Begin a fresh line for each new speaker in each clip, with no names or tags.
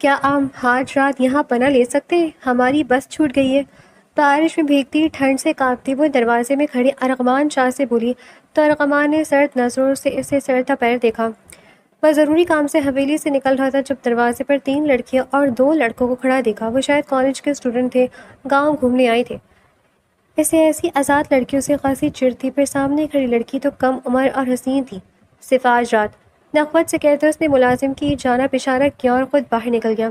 کیا آپ آج رات یہاں پناہ لے سکتے ہیں؟ ہماری بس چھوٹ گئی ہے۔ بارش میں بھیگتی ٹھنڈ سے کانپتی وہ دروازے میں کھڑی ارغمان شاہ سے بولی تو ارغمان نے سرد نظروں سے اسے سر تا پیر دیکھا۔ وہ ضروری کام سے حویلی سے نکل رہا تھا جب دروازے پر 3 لڑکیاں اور 2 لڑکوں کو کھڑا دیکھا۔ وہ شاید کالج کے اسٹوڈنٹ تھے، گاؤں گھومنے آئے تھے۔ اسے ایسی آزاد لڑکیوں سے خاصی چڑ تھی، پر سامنے کھڑی لڑکی تو کم عمر اور حسین تھی۔ صرف آج رات، نخوت سے کہتے اس نے ملازم کی جانب اشارہ کیا اور خود باہر نکل گیا۔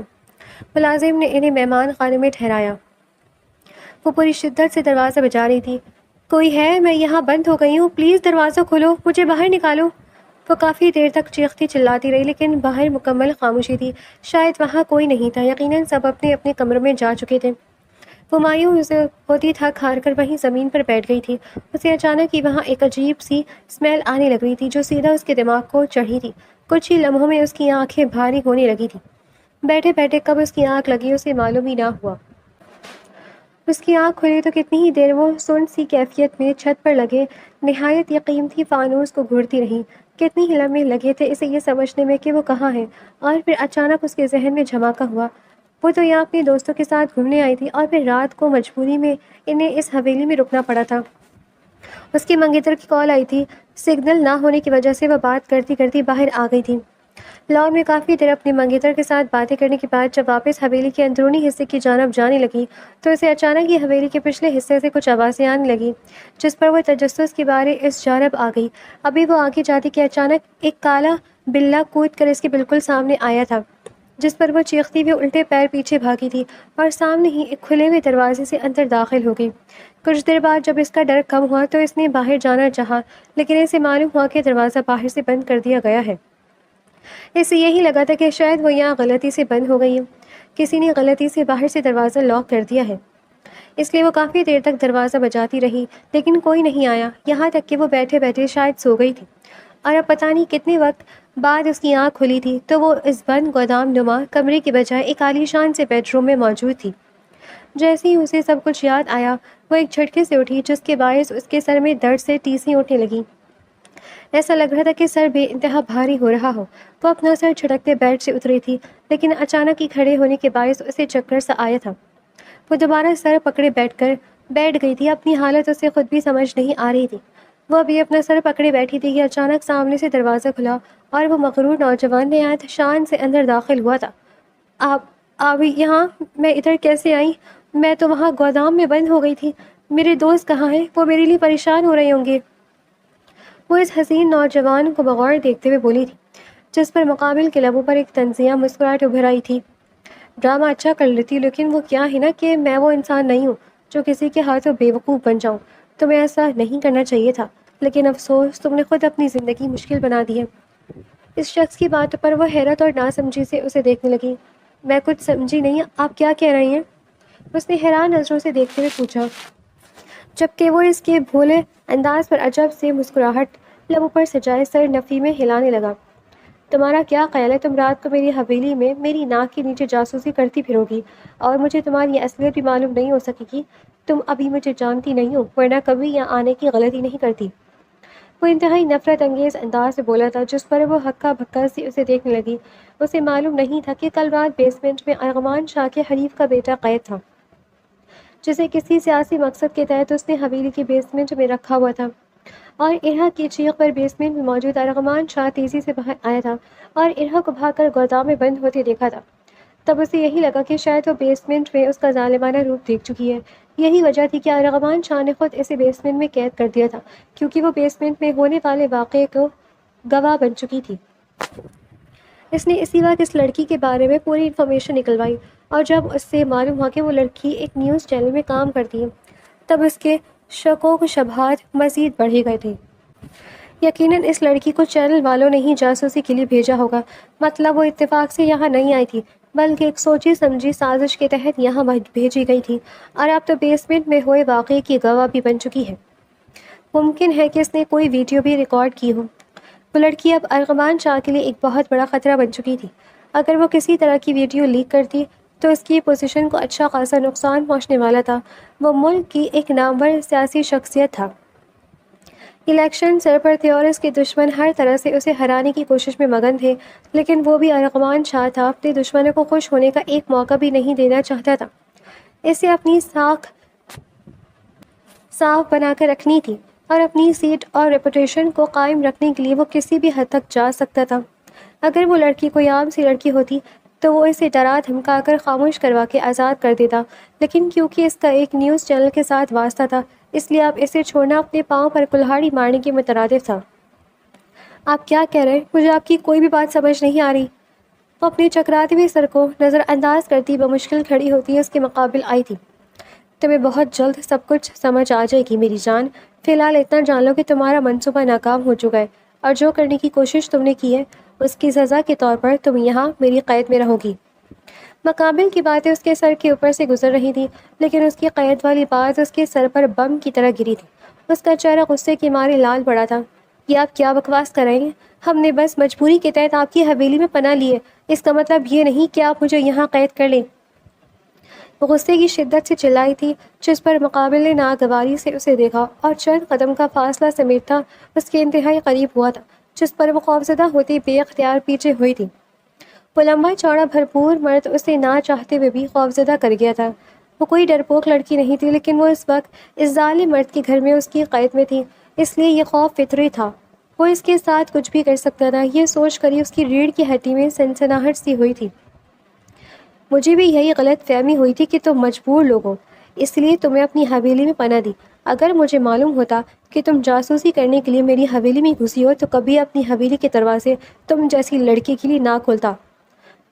ملازم نے انہیں مہمان خانے میں ٹھہرایا۔ وہ پوری شدت سے دروازہ بجا رہی تھی۔ کوئی ہے؟ میں یہاں بند ہو گئی ہوں، پلیز دروازہ کھولو، مجھے باہر نکالو۔ وہ کافی دیر تک چیختی چلاتی رہی لیکن باہر مکمل خاموشی تھی۔ شاید وہاں کوئی نہیں تھا، یقیناً سب اپنے اپنے کمروں میں جا چکے تھے۔ وہ مایوس ہوتی تھک ہار کر وہیں زمین پر بیٹھ گئی تھی۔ اسے اچانک ہی وہاں ایک عجیب سی اسمیل آنے لگ رہی تھی جو سیدھا اس کے دماغ کو چڑھی تھی۔ کچھ ہی لمحوں میں اس کی آنکھیں بھاری ہونے لگی تھیں۔ بیٹھے بیٹھے کب اس کی آنکھ لگی اسے معلوم ہی نہ ہوا۔ اس کی آنکھ کھلی تو کتنی ہی دیر وہ سن سی کیفیت میں چھت پر لگے نہایت ہی قیمتی فانوس کو گھورتی رہی۔ کتنی ہی لمحے لگے تھے اسے یہ سمجھنے میں کہ وہ کہاں ہے، اور پھر اچانک اس کے ذہن میں جھماکا ہوا۔ وہ تو یہاں اپنے دوستوں کے ساتھ گھومنے آئی تھی اور پھر رات کو مجبوری میں انہیں اس حویلی میں رکنا پڑا تھا۔ اس کی منگیتر کی کال آئی تھی۔ سگنل نہ ہونے کی وجہ سے وہ بات کرتی کرتی باہر آ گئی تھی۔ لان میں کافی دیر اپنی منگیتر کے ساتھ باتیں کرنے کے بعد جب واپس حویلی کے اندرونی حصے کی جانب جانے لگی تو اسے اچانک ہی حویلی کے پچھلے حصے سے کچھ آوازیں آنے لگیں، جس پر وہ تجسس کے بارے اس جانب آ گئی۔ ابھی وہ آگے جاتی کہ اچانک ایک کالا بلّا کود کر اس کے بالکل سامنے آیا تھا، جس پر وہ چیختی ہوئی الٹے پیر پیچھے بھاگی تھی اور سامنے ہی ایک کھلے ہوئے دروازے سے اندر داخل ہو گئی۔ کچھ دیر بعد جب اس کا ڈر کم ہوا تو اس نے باہر جانا چاہا، لیکن اسے معلوم ہوا کہ دروازہ باہر سے بند کر دیا گیا ہے۔ اسے یہی لگا تھا کہ شاید وہ یہاں غلطی سے بند ہو گئی ہے، کسی نے غلطی سے باہر سے دروازہ لاک کر دیا ہے۔ اس لیے وہ کافی دیر تک دروازہ بجاتی رہی لیکن کوئی نہیں آیا، یہاں تک کہ وہ بیٹھے بیٹھے شاید سو گئی تھی۔ اور اب پتہ نہیں کتنے وقت بعد اس کی آنکھ کھلی تھی تو وہ اس بند گودام نما کمرے کے بجائے ایک عالیشان سے بیڈ روم میں موجود تھی۔ جیسے ہی اسے سب کچھ یاد آیا وہ ایک جھٹکے سے اٹھی جس کے باعث اس کے سر میں درد سے ٹیسیں اٹھنے لگیں۔ ایسا لگ رہا تھا کہ سر بے انتہا بھاری ہو رہا ہو۔ وہ اپنا سر جھٹکتے بیڈ سے اتری تھی لیکن اچانک ہی کھڑے ہونے کے باعث اسے چکر سا آیا تھا۔ وہ دوبارہ سر پکڑے بیٹھ گئی تھی۔ اپنی حالت اسے خود بھی سمجھ نہیں آ رہی تھی۔ وہ ابھی اپنا سر پکڑے بیٹھی تھی کہ اچانک سامنے سے دروازہ کھلا اور وہ مغرور نوجوان نہایت شان سے اندر داخل ہوا تھا۔ آپ یہاں؟ میں ادھر کیسے آئی؟ میں تو وہاں گودام میں بند ہو گئی تھی۔ میرے دوست کہاں ہیں؟ وہ میرے لیے پریشان ہو رہے ہوں گے۔ وہ اس حسین نوجوان کو بغور دیکھتے ہوئے بولی تھی، جس پر مقابل کے لبوں پر ایک طنزیہ مسکراہٹ ابھر آئی تھی۔ ڈرامہ اچھا کر لیتی، لیکن وہ کیا ہے نا کہ میں وہ انسان نہیں ہوں جو کسی کے ہاتھوں بیوقوف بن جاؤں۔ تمہیں ایسا نہیں کرنا چاہیے تھا، لیکن افسوس تم نے خود اپنی زندگی مشکل بنا دی ہے۔ اس شخص کی بات پر وہ حیرت اور ناسمجھی سے اسے دیکھنے لگی۔ میں کچھ سمجھی نہیں، آپ کیا کہہ رہی ہیں؟ اس نے حیران نظروں سے دیکھتے ہوئے پوچھا، جبکہ وہ اس کے بھولے انداز پر عجب سے مسکراہٹ لبوں پر سجائے سر نفی میں ہلانے لگا۔ تمہارا کیا خیال ہے تم رات کو میری حویلی میں میری ناک کے نیچے جاسوسی کرتی پھرو گی اور مجھے تمہاری اصلیت بھی معلوم نہیں ہو سکے گی؟ تم ابھی مجھے جانتی نہیں ہو، ورنہ کبھی یہاں آنے کی غلطی نہیں کرتی۔ وہ انتہائی نفرت انگیز انداز سے بولا تھا، جس پر وہ ہکا بھکا سی اسے دیکھنے لگی۔ اسے معلوم نہیں تھا کہ کل رات بیسمنٹ میں ارغمان شاہ کے حریف کا بیٹا قید تھا، جسے کسی سیاسی مقصد کے تحت اس نے حویلی کی بیسمنٹ میں رکھا ہوا تھا۔ اور ارہا کی چیخ پر بیسمنٹ میں موجود ارغمان شاہ تیزی سے باہر آیا تھا اور ارہا کو بھاگ کر گودام میں بند ہوتے دیکھا تھا۔ تب اسے یہی لگا کہ شاید وہ بیسمنٹ میں اس کا ظالمانہ روپ دیکھ چکی ہے۔ یہی وجہ تھی کہ ارغمان شاہ نے خود اسے بیسمنٹ میں قید کر دیا تھا، کیونکہ وہ بیسمنٹ میں ہونے والے واقعے کو گواہ بن چکی تھی۔ اس نے اسی وقت اس لڑکی کے بارے میں پوری انفارمیشن نکلوائی، اور جب اس سے معلوم ہوا کہ وہ لڑکی ایک نیوز چینل میں کام کرتی ہے تب اس کے شکوک و شبہات مزید بڑھے گئے تھے۔ یقیناً اس لڑکی کو چینل والوں نے ہی جاسوسی کے لیے بھیجا ہوگا، مطلب وہ اتفاق سے یہاں نہیں آئی تھی بلکہ ایک سوچی سمجھی سازش کے تحت یہاں بھیجی گئی تھی، اور اب تو بیسمنٹ میں ہوئے واقعے کی گواہ بھی بن چکی ہے۔ ممکن ہے کہ اس نے کوئی ویڈیو بھی ریکارڈ کی ہو۔ وہ لڑکی اب ارغمان شاہ کے لیے ایک بہت بڑا خطرہ بن چکی تھی۔ اگر وہ کسی طرح کی ویڈیو لیک کرتی تو اس کی پوزیشن کو اچھا خاصا نقصان پہنچنے والا تھا۔ وہ ملک کی ایک نامور سیاسی شخصیت تھا، الیکشن سر پر تھے اور اس کے دشمن ہر طرح سے اسے ہرانے کی کوشش میں مگن تھے، لیکن وہ بھی ارغوان شاہ تھا، اپنے دشمنوں کو خوش ہونے کا ایک موقع بھی نہیں دینا چاہتا تھا۔ اسے اپنی ساکھ صاف بنا کر رکھنی تھی اور اپنی سیٹ اور ریپوٹیشن کو قائم رکھنے کے لیے وہ کسی بھی حد تک جا سکتا تھا۔ اگر وہ لڑکی کوئی عام سی لڑکی ہوتی تو وہ اسے ڈرا دھمکا کر خاموش کروا کے آزاد کر دیتا، لیکن کیونکہ اس کا ایک نیوز چینل کے ساتھ واسطہ تھا، اس لیے اب اسے چھوڑنا اپنے پاؤں پر کلہاڑی مارنے کے مترادف تھا۔ آپ کیا کہہ رہے ہیں؟ مجھے آپ کی کوئی بھی بات سمجھ نہیں آ رہی۔ وہ اپنے چکراتے ہوئے سر کو نظر انداز کرتی بمشکل کھڑی ہوتی اس کے مقابل آئی تھی۔ تمہیں بہت جلد سب کچھ سمجھ آ جائے گی میری جان، فی الحال اتنا جان لو کہ تمہارا منصوبہ ناکام ہو چکا ہے، اور جو کرنے کی کوشش تم نے کی ہے اس کی سزا کے طور پر تم یہاں میری قید میں رہو گی۔ مقابل کی باتیں اس کے سر کے اوپر سے گزر رہی تھی، لیکن اس کی قید والی بات اس کے سر پر بم کی طرح گری تھی۔ اس کا چہرہ غصے کے مارے لال پڑا تھا۔ یہ آپ کیا بکواس کر رہے ہیں؟ ہم نے بس مجبوری کے تحت آپ کی حویلی میں پناہ لی ہے، اس کا مطلب یہ نہیں کہ آپ مجھے یہاں قید کر لیں۔ وہ غصے کی شدت سے چلائی تھی، جس پر مقابل نے ناگواری سے اسے دیکھا اور چند قدم کا فاصلہ سمیٹتا اس کے انتہائی قریب ہوا تھا، جس پر وہ خوفزدہ ہوتی بے اختیار پیچھے ہوئی تھی۔ وہ لمبا چوڑا بھرپور مرد اسے نہ چاہتے ہوئے بھی خوفزدہ کر گیا تھا۔ وہ کوئی ڈرپوک لڑکی نہیں تھی، لیکن وہ اس وقت اس ظالم مرد کے گھر میں اس کی قید میں تھی، اس لیے یہ خوف فطری تھا۔ وہ اس کے ساتھ کچھ بھی کر سکتا تھا، یہ سوچ کر ہی اس کی ریڑھ کی ہڈی میں سنسناہٹ سی ہوئی تھی۔ مجھے بھی یہی غلط فہمی ہوئی تھی کہ تم مجبور لوگ ہو، اس لیے تمہیں اپنی حویلی میں پناہ دی۔ اگر مجھے معلوم ہوتا کہ تم جاسوسی کرنے کے لیے میری حویلی میں گھسی ہو تو کبھی اپنی حویلی کے دروازے تم جیسی لڑکی کے لیے نہ کھولتا۔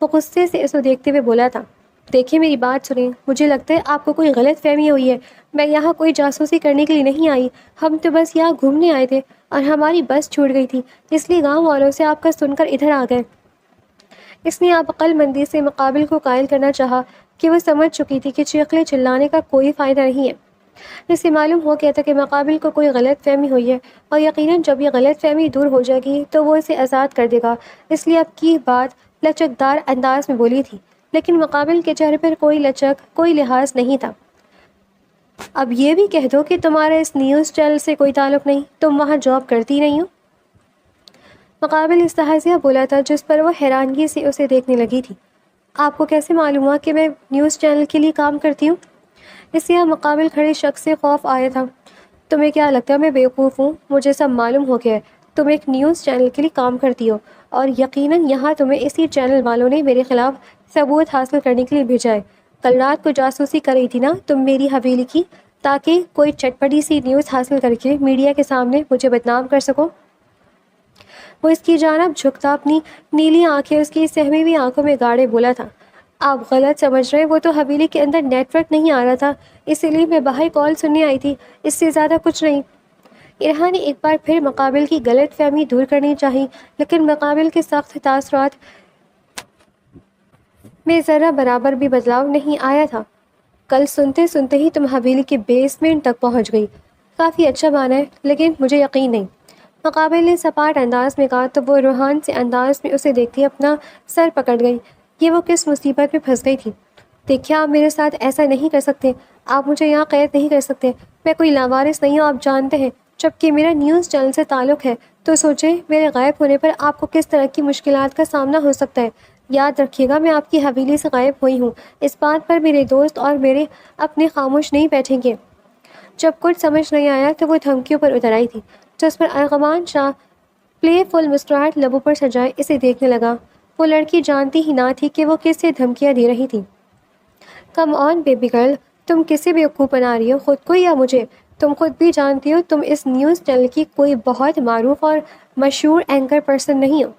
وہ غصے سے اسے دیکھتے ہوئے بولا تھا، دیکھیں میری بات سنیں، مجھے لگتا ہے آپ کو کوئی غلط فہمی ہوئی ہے، میں یہاں کوئی جاسوسی کرنے کے لیے نہیں آئی، ہم تو بس یہاں گھومنے آئے تھے اور ہماری بس چھوٹ گئی تھی، اس لیے گاؤں والوں سے آپ کا سن کر ادھر آ گئے۔ اس نے آپ عقل مندی سے مقابل کو قائل کرنا چاہا کہ وہ سمجھ چکی تھی کہ چیخنے چلانے کا کوئی فائدہ نہیں ہے۔ اسے معلوم ہو گیا تھا کہ مقابل کو کوئی غلط فہمی ہوئی ہے، اور یقیناً جب یہ غلط فہمی دور ہو جائے گی تو وہ اسے آزاد کر دے گا، اس لیے اب کی بات لچکدار انداز میں بولی تھی، لیکن مقابل کے چہرے پر کوئی لچک، کوئی لحاظ نہیں تھا۔ اب یہ بھی کہہ دو کہ تمہارا اس نیوز چینل سے کوئی تعلق نہیں، تم وہاں جاب کرتی نہیں ہو؟ مقابل استحاضیہ بولا تھا، جس پر وہ حیرانگی سے اسے دیکھنے لگی تھی۔ آپ کو کیسے معلوم ہوا کہ میں نیوز چینل کے لیے کام کرتی ہوں؟ اس سے مقابل کھڑے شخص سے خوف آیا تھا۔ تمہیں کیا لگتا ہے میں بیوقوف ہوں؟ مجھے سب معلوم ہو گیا ہے، تم ایک نیوز چینل کے لیے کام کرتی ہو، اور یقیناً یہاں تمہیں اسی چینل والوں نے میرے خلاف ثبوت حاصل کرنے کے لیے بھیجا ہے۔ کل رات کو جاسوسی کر رہی تھی نا تم میری حویلی کی، تاکہ کوئی چٹپٹی سی نیوز حاصل کر کے میڈیا کے سامنے مجھے بدنام کر سکو۔ وہ اس کی جانب جھکتا، اپنی نیلی آنکھیں اس کی سہمی ہوئی آنکھوں میں گاڑے بولا تھا، آپ غلط سمجھ رہے ہیں، وہ تو حویلی کے اندر نیٹ ورک نہیں آ رہا تھا، اسی لیے میں باہر کال سننے آئی تھی، اس سے زیادہ کچھ نہیں۔ ارہا نے ایک بار پھر مقابل کی غلط فہمی دور کرنی چاہی، لیکن مقابل کے سخت تاثرات میں ذرہ برابر بھی بدلاؤ نہیں آیا تھا۔ کل سنتے سنتے ہی تم حویلی کے بیسمنٹ تک پہنچ گئی، کافی اچھا مانا ہے، لیکن مجھے یقین نہیں۔ مقابل نے سپاٹ انداز میں کہا تو وہ روحان سے انداز میں اسے دیکھتی اپنا سر پکڑ گئی۔ یہ وہ کس مصیبت میں پھنس گئی تھی؟ دیکھیے آپ میرے ساتھ ایسا نہیں کر سکتے، آپ مجھے یہاں قید نہیں کر سکتے، میں کوئی لاوارث نہیں ہوں، آپ جانتے ہیں، جبکہ میرا نیوز چینل سے تعلق ہے تو سوچیں میرے غائب ہونے پر آپ کو کس طرح کی مشکلات کا سامنا ہو سکتا ہے۔ یاد رکھیے گا میں آپ کی حویلی سے غائب ہوئی ہوں، اس بات پر میرے دوست اور میرے اپنے خاموش نہیں بیٹھیں گے۔ جب کچھ سمجھ نہیں آیا تو وہ دھمکیوں پر اتر آئی تھی، جس پر ارغوان شاہ پلے فل مسکراہٹ لبوں پر سجائے اسے دیکھنے لگا۔ وہ لڑکی جانتی ہی نہ تھی کہ وہ کس سے دھمکیاں دے رہی تھی۔ کم آن بیبی گرل، تم کسے بیوقوف بنا رہی ہو، خود کو یا مجھے؟ تم خود بھی جانتی ہو تم اس نیوز چینل کی کوئی بہت معروف اور مشہور اینکر پرسن نہیں ہو،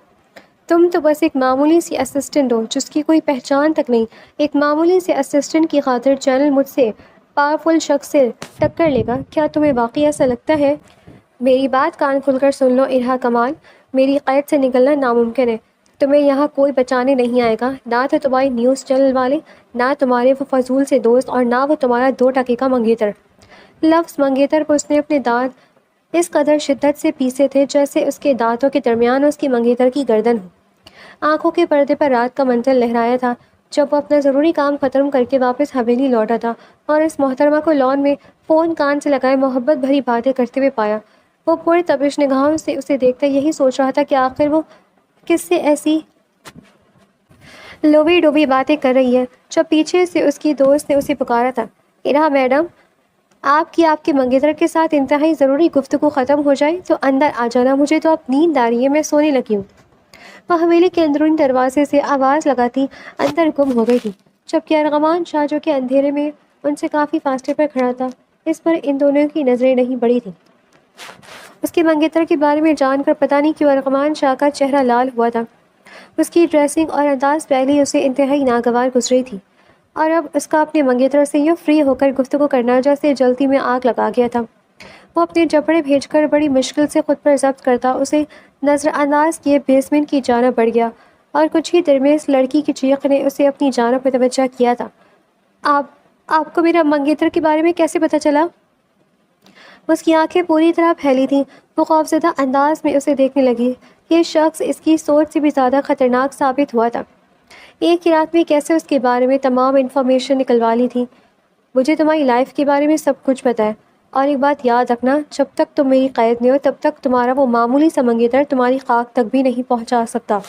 تم تو بس ایک معمولی سی اسسٹنٹ ہو جس کی کوئی پہچان تک نہیں۔ ایک معمولی سی اسسٹنٹ کی خاطر چینل مجھ سے پاورفل شخص سے ٹکر لے گا؟ کیا تمہیں واقعی ایسا لگتا ہے؟ میری بات کان کھل کر سن لو ارہا کمال، میری قید سے نکلنا ناممکن ہے، تمہیں یہاں کوئی بچانے نہیں آئے گا، نہ تو تمہاری نیوز چینل والے، نہ تمہارے وہ فضول سے دوست، اور نہ وہ تمہارا 2 ٹکے کا منگیتر۔ لفظ منگیتر کو اس نے اپنے دانت اس قدر شدت سے پیسے تھے جیسے اس کے دانتوں کے درمیان اس کی منگیتر کی گردن ہو۔ آنکھوں کے پردے پر رات کا منظر لہرایا تھا جب وہ اپنا ضروری کام ختم کر کے واپس حویلی لوٹا تھا اور اس محترمہ کو لان میں فون کان سے لگائے محبت بھری باتیں کرتے ہوئے پایا۔ وہ پورے تبش نگاہوں سے اسے دیکھتا یہی سوچ رہا تھا کہ آخر وہ کس سے ایسی لوبی ڈوبی باتیں کر رہی ہے جب پیچھے سے اس کی دوست نے اسے پکارا تھا، "ارہا میڈم، آپ کے منگیتر کے ساتھ انتہائی ضروری گفتگو ختم ہو جائے تو اندر آ جانا، مجھے تو اب نیند آ رہی ہے، میں سونے لگی ہوں۔" وہ حویلی کے اندرونی دروازے سے آواز لگاتی اندر گم ہو گئی تھی، جبکہ ارغمان شاہ جو کہ اندھیرے میں ان سے کافی فاصلے پر کھڑا تھا، اس پر ان دونوں کی نظریں نہیں پڑی تھیں۔ اس کے منگیتر کے بارے میں جان کر پتہ نہیں کیوں ارغمان شاہ کا چہرہ لال ہوا تھا۔ اس کی ڈریسنگ اور انداز پہلے اسے انتہائی ناگوار گزری تھی، اور اب اس کا اپنے منگیتر سے یوں فری ہو کر گفتگو کرنا جیسے جلدی میں آگ لگا گیا تھا۔ وہ اپنے جبڑے بھیج کر بڑی مشکل سے خود پر ضبط کرتا اسے نظر انداز کیے بیسمنٹ کی جانب بڑھ گیا، اور کچھ ہی دیر میں اس لڑکی کی چیخ نے اسے اپنی جانب متوجہ کیا تھا۔ آپ آپ کو میرا منگیتر کے بارے میں کیسے پتہ چلا؟ اس کی آنکھیں پوری طرح پھیلی تھیں، وہ خوفزدہ انداز میں اسے دیکھنے لگی۔ یہ شخص اس کی سوچ سے بھی زیادہ خطرناک ثابت ہوا تھا۔ ایک ہی رات میں کیسے اس کے بارے میں تمام انفارمیشن نکلوا لی تھی۔ "مجھے تمہاری لائف کے بارے میں سب کچھ پتہ ہے، اور ایک بات یاد رکھنا، جب تک تم میری قید میں ہو تب تک تمہارا وہ معمولی سا منگیتر تمہاری خاک تک بھی نہیں پہنچا سکتا۔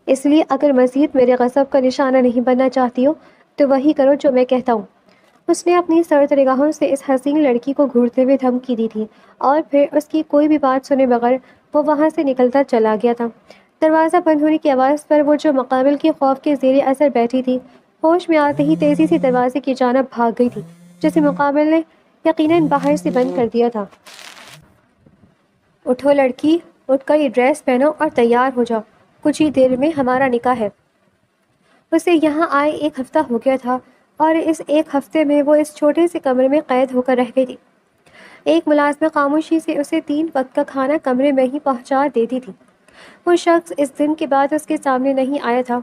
اس لیے اگر مزید میرے غضب کا نشانہ نہیں بننا چاہتی ہو تو وہی کرو جو میں کہتا ہوں۔" اس نے اپنی سرد نگاہوں سے اس حسین لڑکی کو گھورتے ہوئے دھمکی دی تھی، اور پھر اس کی کوئی بھی بات سنے بغیر وہ وہاں سے نکلتا چلا گیا تھا۔ دروازہ بند ہونے کی آواز پر وہ جو مقابل کے خوف کے زیر اثر بیٹھی تھی، ہوش میں آتے ہی تیزی سے دروازے کی جانب بھاگ گئی تھی، جسے مقابل نے یقیناً باہر سے بند کر دیا تھا۔ "اٹھو لڑکی، اٹھ کر یہ ڈریس پہنو اور تیار ہو جاؤ، کچھ ہی دیر میں ہمارا نکاح ہے۔" اسے یہاں آئے ایک ہفتہ ہو گیا تھا، اور اس ایک ہفتے میں وہ اس چھوٹے سے کمرے میں قید ہو کر رہ گئی تھی۔ ایک ملازمہ خاموشی سے اسے 3 وقت کا کھانا کمرے میں ہی پہنچا دیتی تھی۔ وہ شخص اس دن کے بعد اس کے سامنے نہیں آیا تھا۔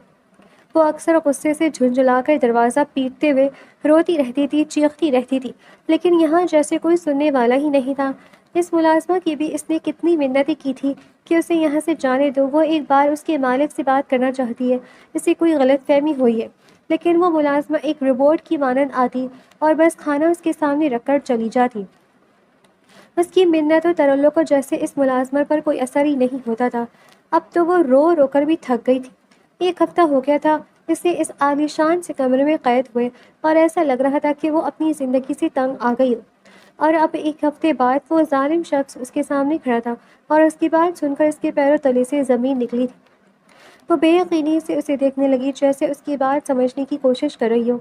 وہ اکثر غصے سے جھنجھلا کر دروازہ پیٹتے ہوئے روتی رہتی تھی، چیختی رہتی تھی، لیکن یہاں جیسے کوئی سننے والا ہی نہیں تھا۔ اس ملازمہ کی بھی اس نے کتنی منتیں کی تھی کہ اسے یہاں سے جانے دو، وہ ایک بار اس کے مالک سے بات کرنا چاہتی ہے، اسے کوئی غلط فہمی ہوئی ہے۔ لیکن وہ ملازمہ ایک روبوٹ کی مانند آتی اور بس کھانا اس کے سامنے رکھ کر چلی جاتی۔ اس کی منت و ترلوں کو جیسے اس ملازمہ پر کوئی اثر ہی نہیں ہوتا تھا۔ اب تو وہ رو رو کر بھی تھک گئی تھی۔ ایک ہفتہ ہو گیا تھا اسے اس عالیشان سے کمرے میں قید ہوئے، اور ایسا لگ رہا تھا کہ وہ اپنی زندگی سے تنگ آ گئی ہو۔ اور اب ایک ہفتے بعد وہ ظالم شخص اس کے سامنے کھڑا تھا، اور اس کی بات سن کر اس کے پیروں تلے سے زمین نکلی تھی۔ وہ بے یقینی سے اسے دیکھنے لگی، جیسے اس کی بات سمجھنے کی کوشش کر رہی ہو۔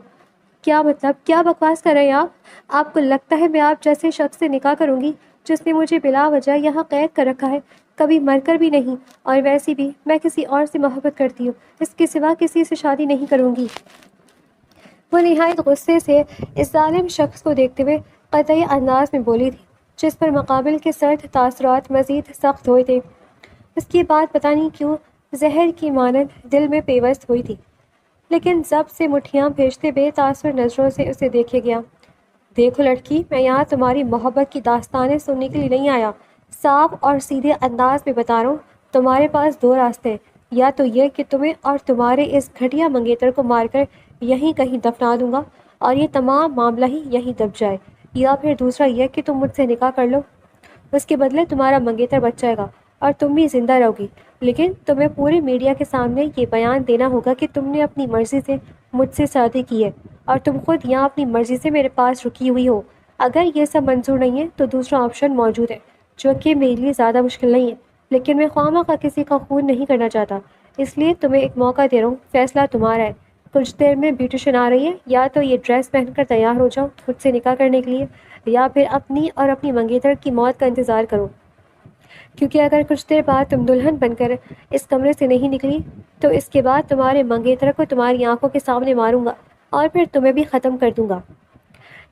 "کیا مطلب؟ کیا بکواس کر رہے ہیں آپ؟ آپ کو لگتا ہے میں آپ جیسے شخص سے نکاح کروں گی جس نے مجھے بلا وجہ یہاں قید کر رکھا ہے؟ کبھی مر کر بھی نہیں، اور ویسے بھی میں کسی اور سے محبت کرتی ہوں، اس کے سوا کسی سے شادی نہیں کروں گی۔" وہ نہایت غصے سے اس ظالم شخص کو دیکھتے ہوئے قطعی انداز میں بولی تھی، جس پر مقابل کے سرد تاثرات مزید سخت ہوئے تھے۔ اس کی بات پتہ نہیں کیوں زہر کی مانند دل میں پیوست ہوئی تھی، لیکن ضبط سے مٹھیاں بھیجتے بے تاثر نظروں سے اسے دیکھے گیا۔ "دیکھو لڑکی، میں یہاں تمہاری محبت کی داستانیں سننے کے لیے نہیں آیا، صاف اور سیدھے انداز میں بتا رہا ہوں، تمہارے پاس 2 راستے ہیں، یا تو یہ کہ تمہیں اور تمہارے اس گھٹیا منگیتر کو مار کر یہیں کہیں دفنا دوں گا اور یہ تمام معاملہ ہی یہیں دب جائے، یا پھر دوسرا یہ کہ تم مجھ سے نکاح کر لو، اس کے بدلے تمہارا منگیتر بچ جائے گا اور تم بھی زندہ رہو گی، لیکن تمہیں پورے میڈیا کے سامنے یہ بیان دینا ہوگا کہ تم نے اپنی مرضی سے مجھ سے شادی کی ہے اور تم خود یہاں اپنی مرضی سے میرے پاس رکی ہوئی ہو۔ اگر یہ سب منظور نہیں ہے تو دوسرا آپشن موجود ہے، جو کہ میرے لیے زیادہ مشکل نہیں ہے، لیکن میں خواہ کسی کا خون نہیں کرنا چاہتا، اس لیے تمہیں ایک موقع دے رہا ہوں، فیصلہ تمہارا ہے۔ کچھ دیر میں بیوٹیشن آ رہی ہے، یا تو یہ ڈریس پہن کر تیار ہو جاؤ مجھ سے نکاح کرنے کے لیے، یا پھر اپنی اور اپنی منگیتر کی موت کا انتظار کرو، کیونکہ اگر کچھ دیر بعد تم دلہن بن کر اس کمرے سے نہیں نکلی تو اس کے بعد تمہارے منگیتر کو تمہاری آنکھوں کے سامنے ماروں گا اور پھر تمہیں بھی ختم کر دوں گا۔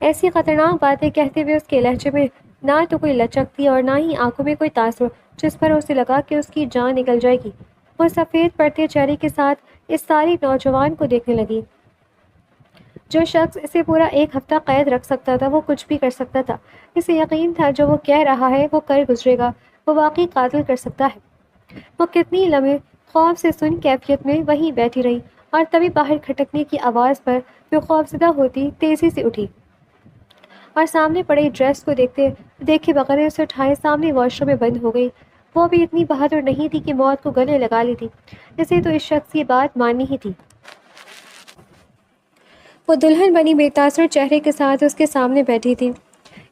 ایسی خطرناک باتیں کہتے ہوئے اس کے لہجے میں نہ تو کوئی لچک تھی اور نہ ہی آنکھوں میں کوئی تاثر جس پر اسے لگا کہ اس کی جان نکل جائے گی۔ وہ سفید پڑتے چہرے کے ساتھ اس ساری نوجوان کو دیکھنے لگی۔ جو شخص اسے پورا 1 ہفتہ قید رکھ سکتا تھا وہ کچھ بھی کر سکتا تھا۔ اسے یقین تھا جو وہ کہہ رہا ہے وہ کر گزرے گا، وہ واقعی قاتل کر سکتا ہے۔ وہ کتنی لمحے خوف سے سن کیفیت میں وہیں بیٹھی رہی، اور تبھی باہر کھٹکنے کی آواز پر وہ خوفزدہ ہوتی تیزی سے اٹھی اور سامنے پڑے ڈریس کو دیکھے بغیر اسے اٹھائے سامنے واش روم میں بند ہو گئی۔ وہ بھی اتنی بہادر نہیں تھی کہ موت کو گلے لگا لی تھی، اسے تو اس شخص کی بات ماننی ہی تھی۔ وہ دلہن بنی بے تاثر چہرے کے ساتھ اس کے سامنے بیٹھی تھی،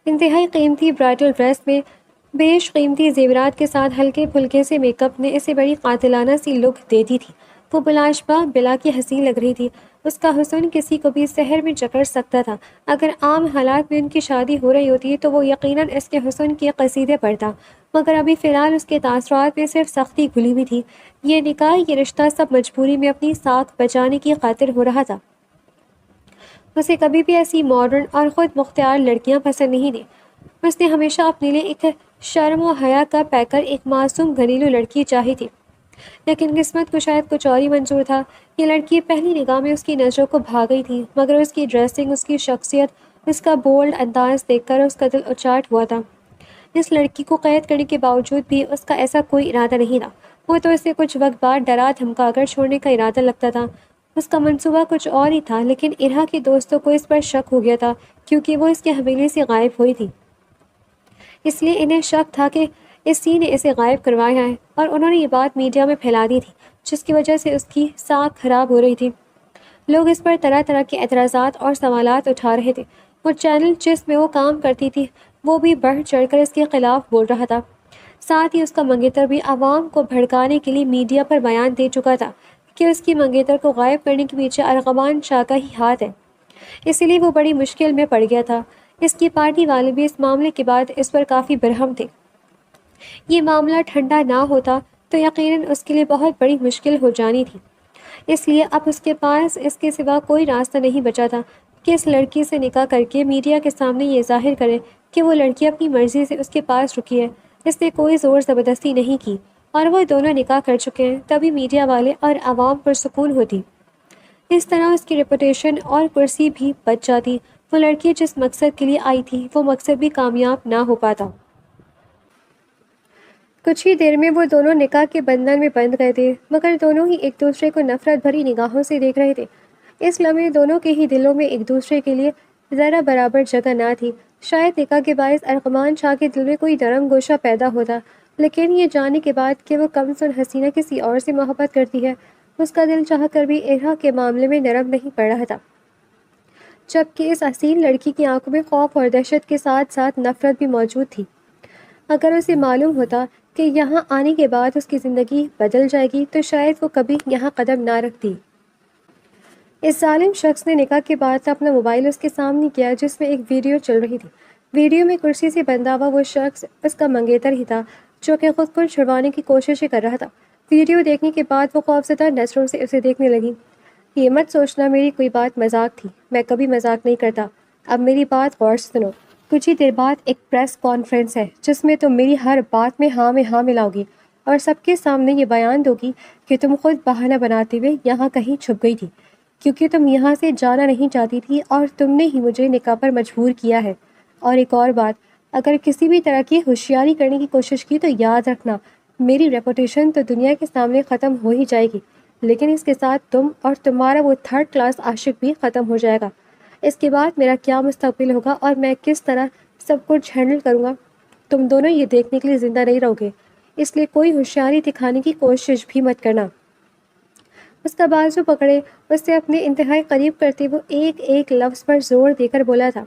انتہائی قیمتی برائڈل ڈریس میں بیش قیمتی زیورات کے ساتھ ہلکے پھلکے سے میک اپ نے اسے بڑی قاتلانہ سی لک دے دی تھی۔ وہ بلاشبہ بلا کی حسین لگ رہی تھی، اس کا حسن کسی کو بھی سحر میں جکڑ سکتا تھا۔ اگر عام حالات میں ان کی شادی ہو رہی ہوتی تو وہ یقیناً اس کے حسن کے قصیدے پڑھتا، مگر ابھی فی الحال اس کے تاثرات میں صرف سختی گھلی ہوئی تھی۔ یہ نکاح، یہ رشتہ سب مجبوری میں اپنی ساکھ بچانے کی خاطر ہو رہا تھا۔ اسے کبھی بھی ایسی ماڈرن اور خود مختار لڑکیاں پسند نہیں تھیں۔ اس نے ہمیشہ اپنے لیے ایک شرم و حیا کا پیکر، ایک معصوم گھریلو لڑکی چاہی تھی، لیکن قسمت کو شاید کچھ اور ہی منظور تھا۔ یہ لڑکی پہلی نگاہ میں اس کی نظروں کو بھا گئی تھی، مگر اس کی ڈریسنگ، اس کی شخصیت، اس کا بولڈ انداز دیکھ کر اس کا دل اچاٹ ہوا تھا۔ اس لڑکی کو قید کرنے کے باوجود بھی اس کا ایسا کوئی ارادہ نہیں تھا۔ وہ تو اسے کچھ وقت بعد ڈرا دھمکا کر چھوڑنے کا ارادہ لگتا تھا۔ اس کا منصوبہ کچھ اور ہی تھا، لیکن ارہا کے دوستوں کو اس پر شک ہو گیا تھا کیونکہ وہ اس کی حویلی سے غائب ہوئی تھی۔ اس لیے انہیں شک تھا کہ اسی نے اسے غائب کروایا ہے، اور انہوں نے یہ بات میڈیا میں پھیلا دی تھی، جس کی وجہ سے اس کی ساکھ خراب ہو رہی تھی۔ لوگ اس پر طرح طرح کے اعتراضات اور سوالات اٹھا رہے تھے۔ وہ چینل جس میں وہ کام کرتی تھی وہ بھی بڑھ چڑھ کر اس کے خلاف بول رہا تھا۔ ساتھ ہی اس کا منگیتر بھی عوام کو بھڑکانے کے لیے میڈیا پر بیان دے چکا تھا کہ اس کی منگیتر کو غائب کرنے کے پیچھے ارغوان شاہ کا ہی ہاتھ ہے۔ اسی لیے وہ بڑی مشکل میں پڑ گیا تھا۔ اس کی پارٹی والے بھی اس معاملے کے بعد اس پر کافی برہم تھے۔ یہ معاملہ ٹھنڈا نہ ہوتا تو یقیناً اس کے لیے بہت بڑی مشکل ہو جانی تھی۔ اس لیے اب اس کے پاس اس کے سوا کوئی راستہ نہیں بچا تھا کہ اس لڑکی سے نکاح کر کے میڈیا کے سامنے یہ ظاہر کرے کہ وہ لڑکی اپنی مرضی سے اس کے پاس رکی ہے، اس نے کوئی زور زبردستی نہیں کی، اور وہ دونوں نکاح کر چکے ہیں۔ تبھی میڈیا والے اور عوام پرسکون ہوتی۔ اس طرح اس کی ریپوٹیشن اور کرسی بھی بچ جاتی۔ وہ لڑکی جس مقصد کے لیے آئی تھی وہ مقصد بھی کامیاب نہ ہو پاتا۔ کچھ ہی دیر میں وہ دونوں نکاح کے بندھن میں بندھ گئے تھے، مگر دونوں ہی ایک دوسرے کو نفرت بھری نگاہوں سے دیکھ رہے تھے۔ اس لمحے دونوں کے ہی دلوں میں ایک دوسرے کے لیے ذرا برابر جگہ نہ تھی۔ شاید نکاح کے باعث ارغمان شاہ کے دل میں کوئی نرم گوشہ پیدا ہوتا، لیکن یہ جاننے کے بعد کہ وہ کم سن حسینہ کسی اور سے محبت کرتی ہے، اس کا دل چاہ کر بھی ارہا کے معاملے میں نرم نہیں پڑ رہا تھا، جبکہ اس حسین لڑکی کی آنکھوں میں خوف اور دہشت کے ساتھ ساتھ نفرت بھی موجود تھی۔ اگر اسے معلوم ہوتا کہ یہاں آنے کے بعد اس کی زندگی بدل جائے گی تو شاید وہ کبھی یہاں قدم نہ رکھتی۔ اس ظالم شخص نے نکاح کے بعد اپنا موبائل اس کے سامنے کیا، جس میں ایک ویڈیو چل رہی تھی۔ ویڈیو میں کرسی سے بندھا ہوا وہ شخص اس کا منگیتر ہی تھا، جو کہ خود کو چھڑوانے کی کوششیں کر رہا تھا۔ ویڈیو دیکھنے کے بعد وہ خوفزدہ نظروں سے اسے دیکھنے لگی۔ یہ مت سوچنا میری کوئی بات مذاق تھی، میں کبھی مذاق نہیں کرتا۔ اب میری بات غور سے سنو۔ کچھ ہی دیر بعد ایک پریس کانفرنس ہے جس میں تم میری ہر بات میں ہاں ملاؤ گی اور سب کے سامنے یہ بیان دو گی کہ تم خود بہانہ بناتے ہوئے یہاں کہیں چھپ گئی تھی، کیونکہ تم یہاں سے جانا نہیں چاہتی تھی اور تم نے ہی مجھے نکاح پر مجبور کیا ہے۔ اور ایک اور بات، اگر کسی بھی طرح کی ہوشیاری کرنے کی کوشش کی تو یاد رکھنا، میری ریپوٹیشن تو دنیا کے سامنے ختم ہو ہی جائے گی، لیکن اس کے ساتھ تم اور تمہارا وہ تھرڈ کلاس عاشق بھی ختم ہو جائے گا۔ اس کے بعد میرا کیا مستقبل ہوگا اور میں کس طرح سب کچھ ہینڈل کروں گا، تم دونوں یہ دیکھنے کے لیے زندہ نہیں رہو گے، اس لیے کوئی ہوشیاری دکھانے کی کوشش بھی مت کرنا۔ اس کا بازو پکڑے اسے اپنے انتہائی قریب کرتے وہ ایک ایک لفظ پر زور دے کر بولا تھا۔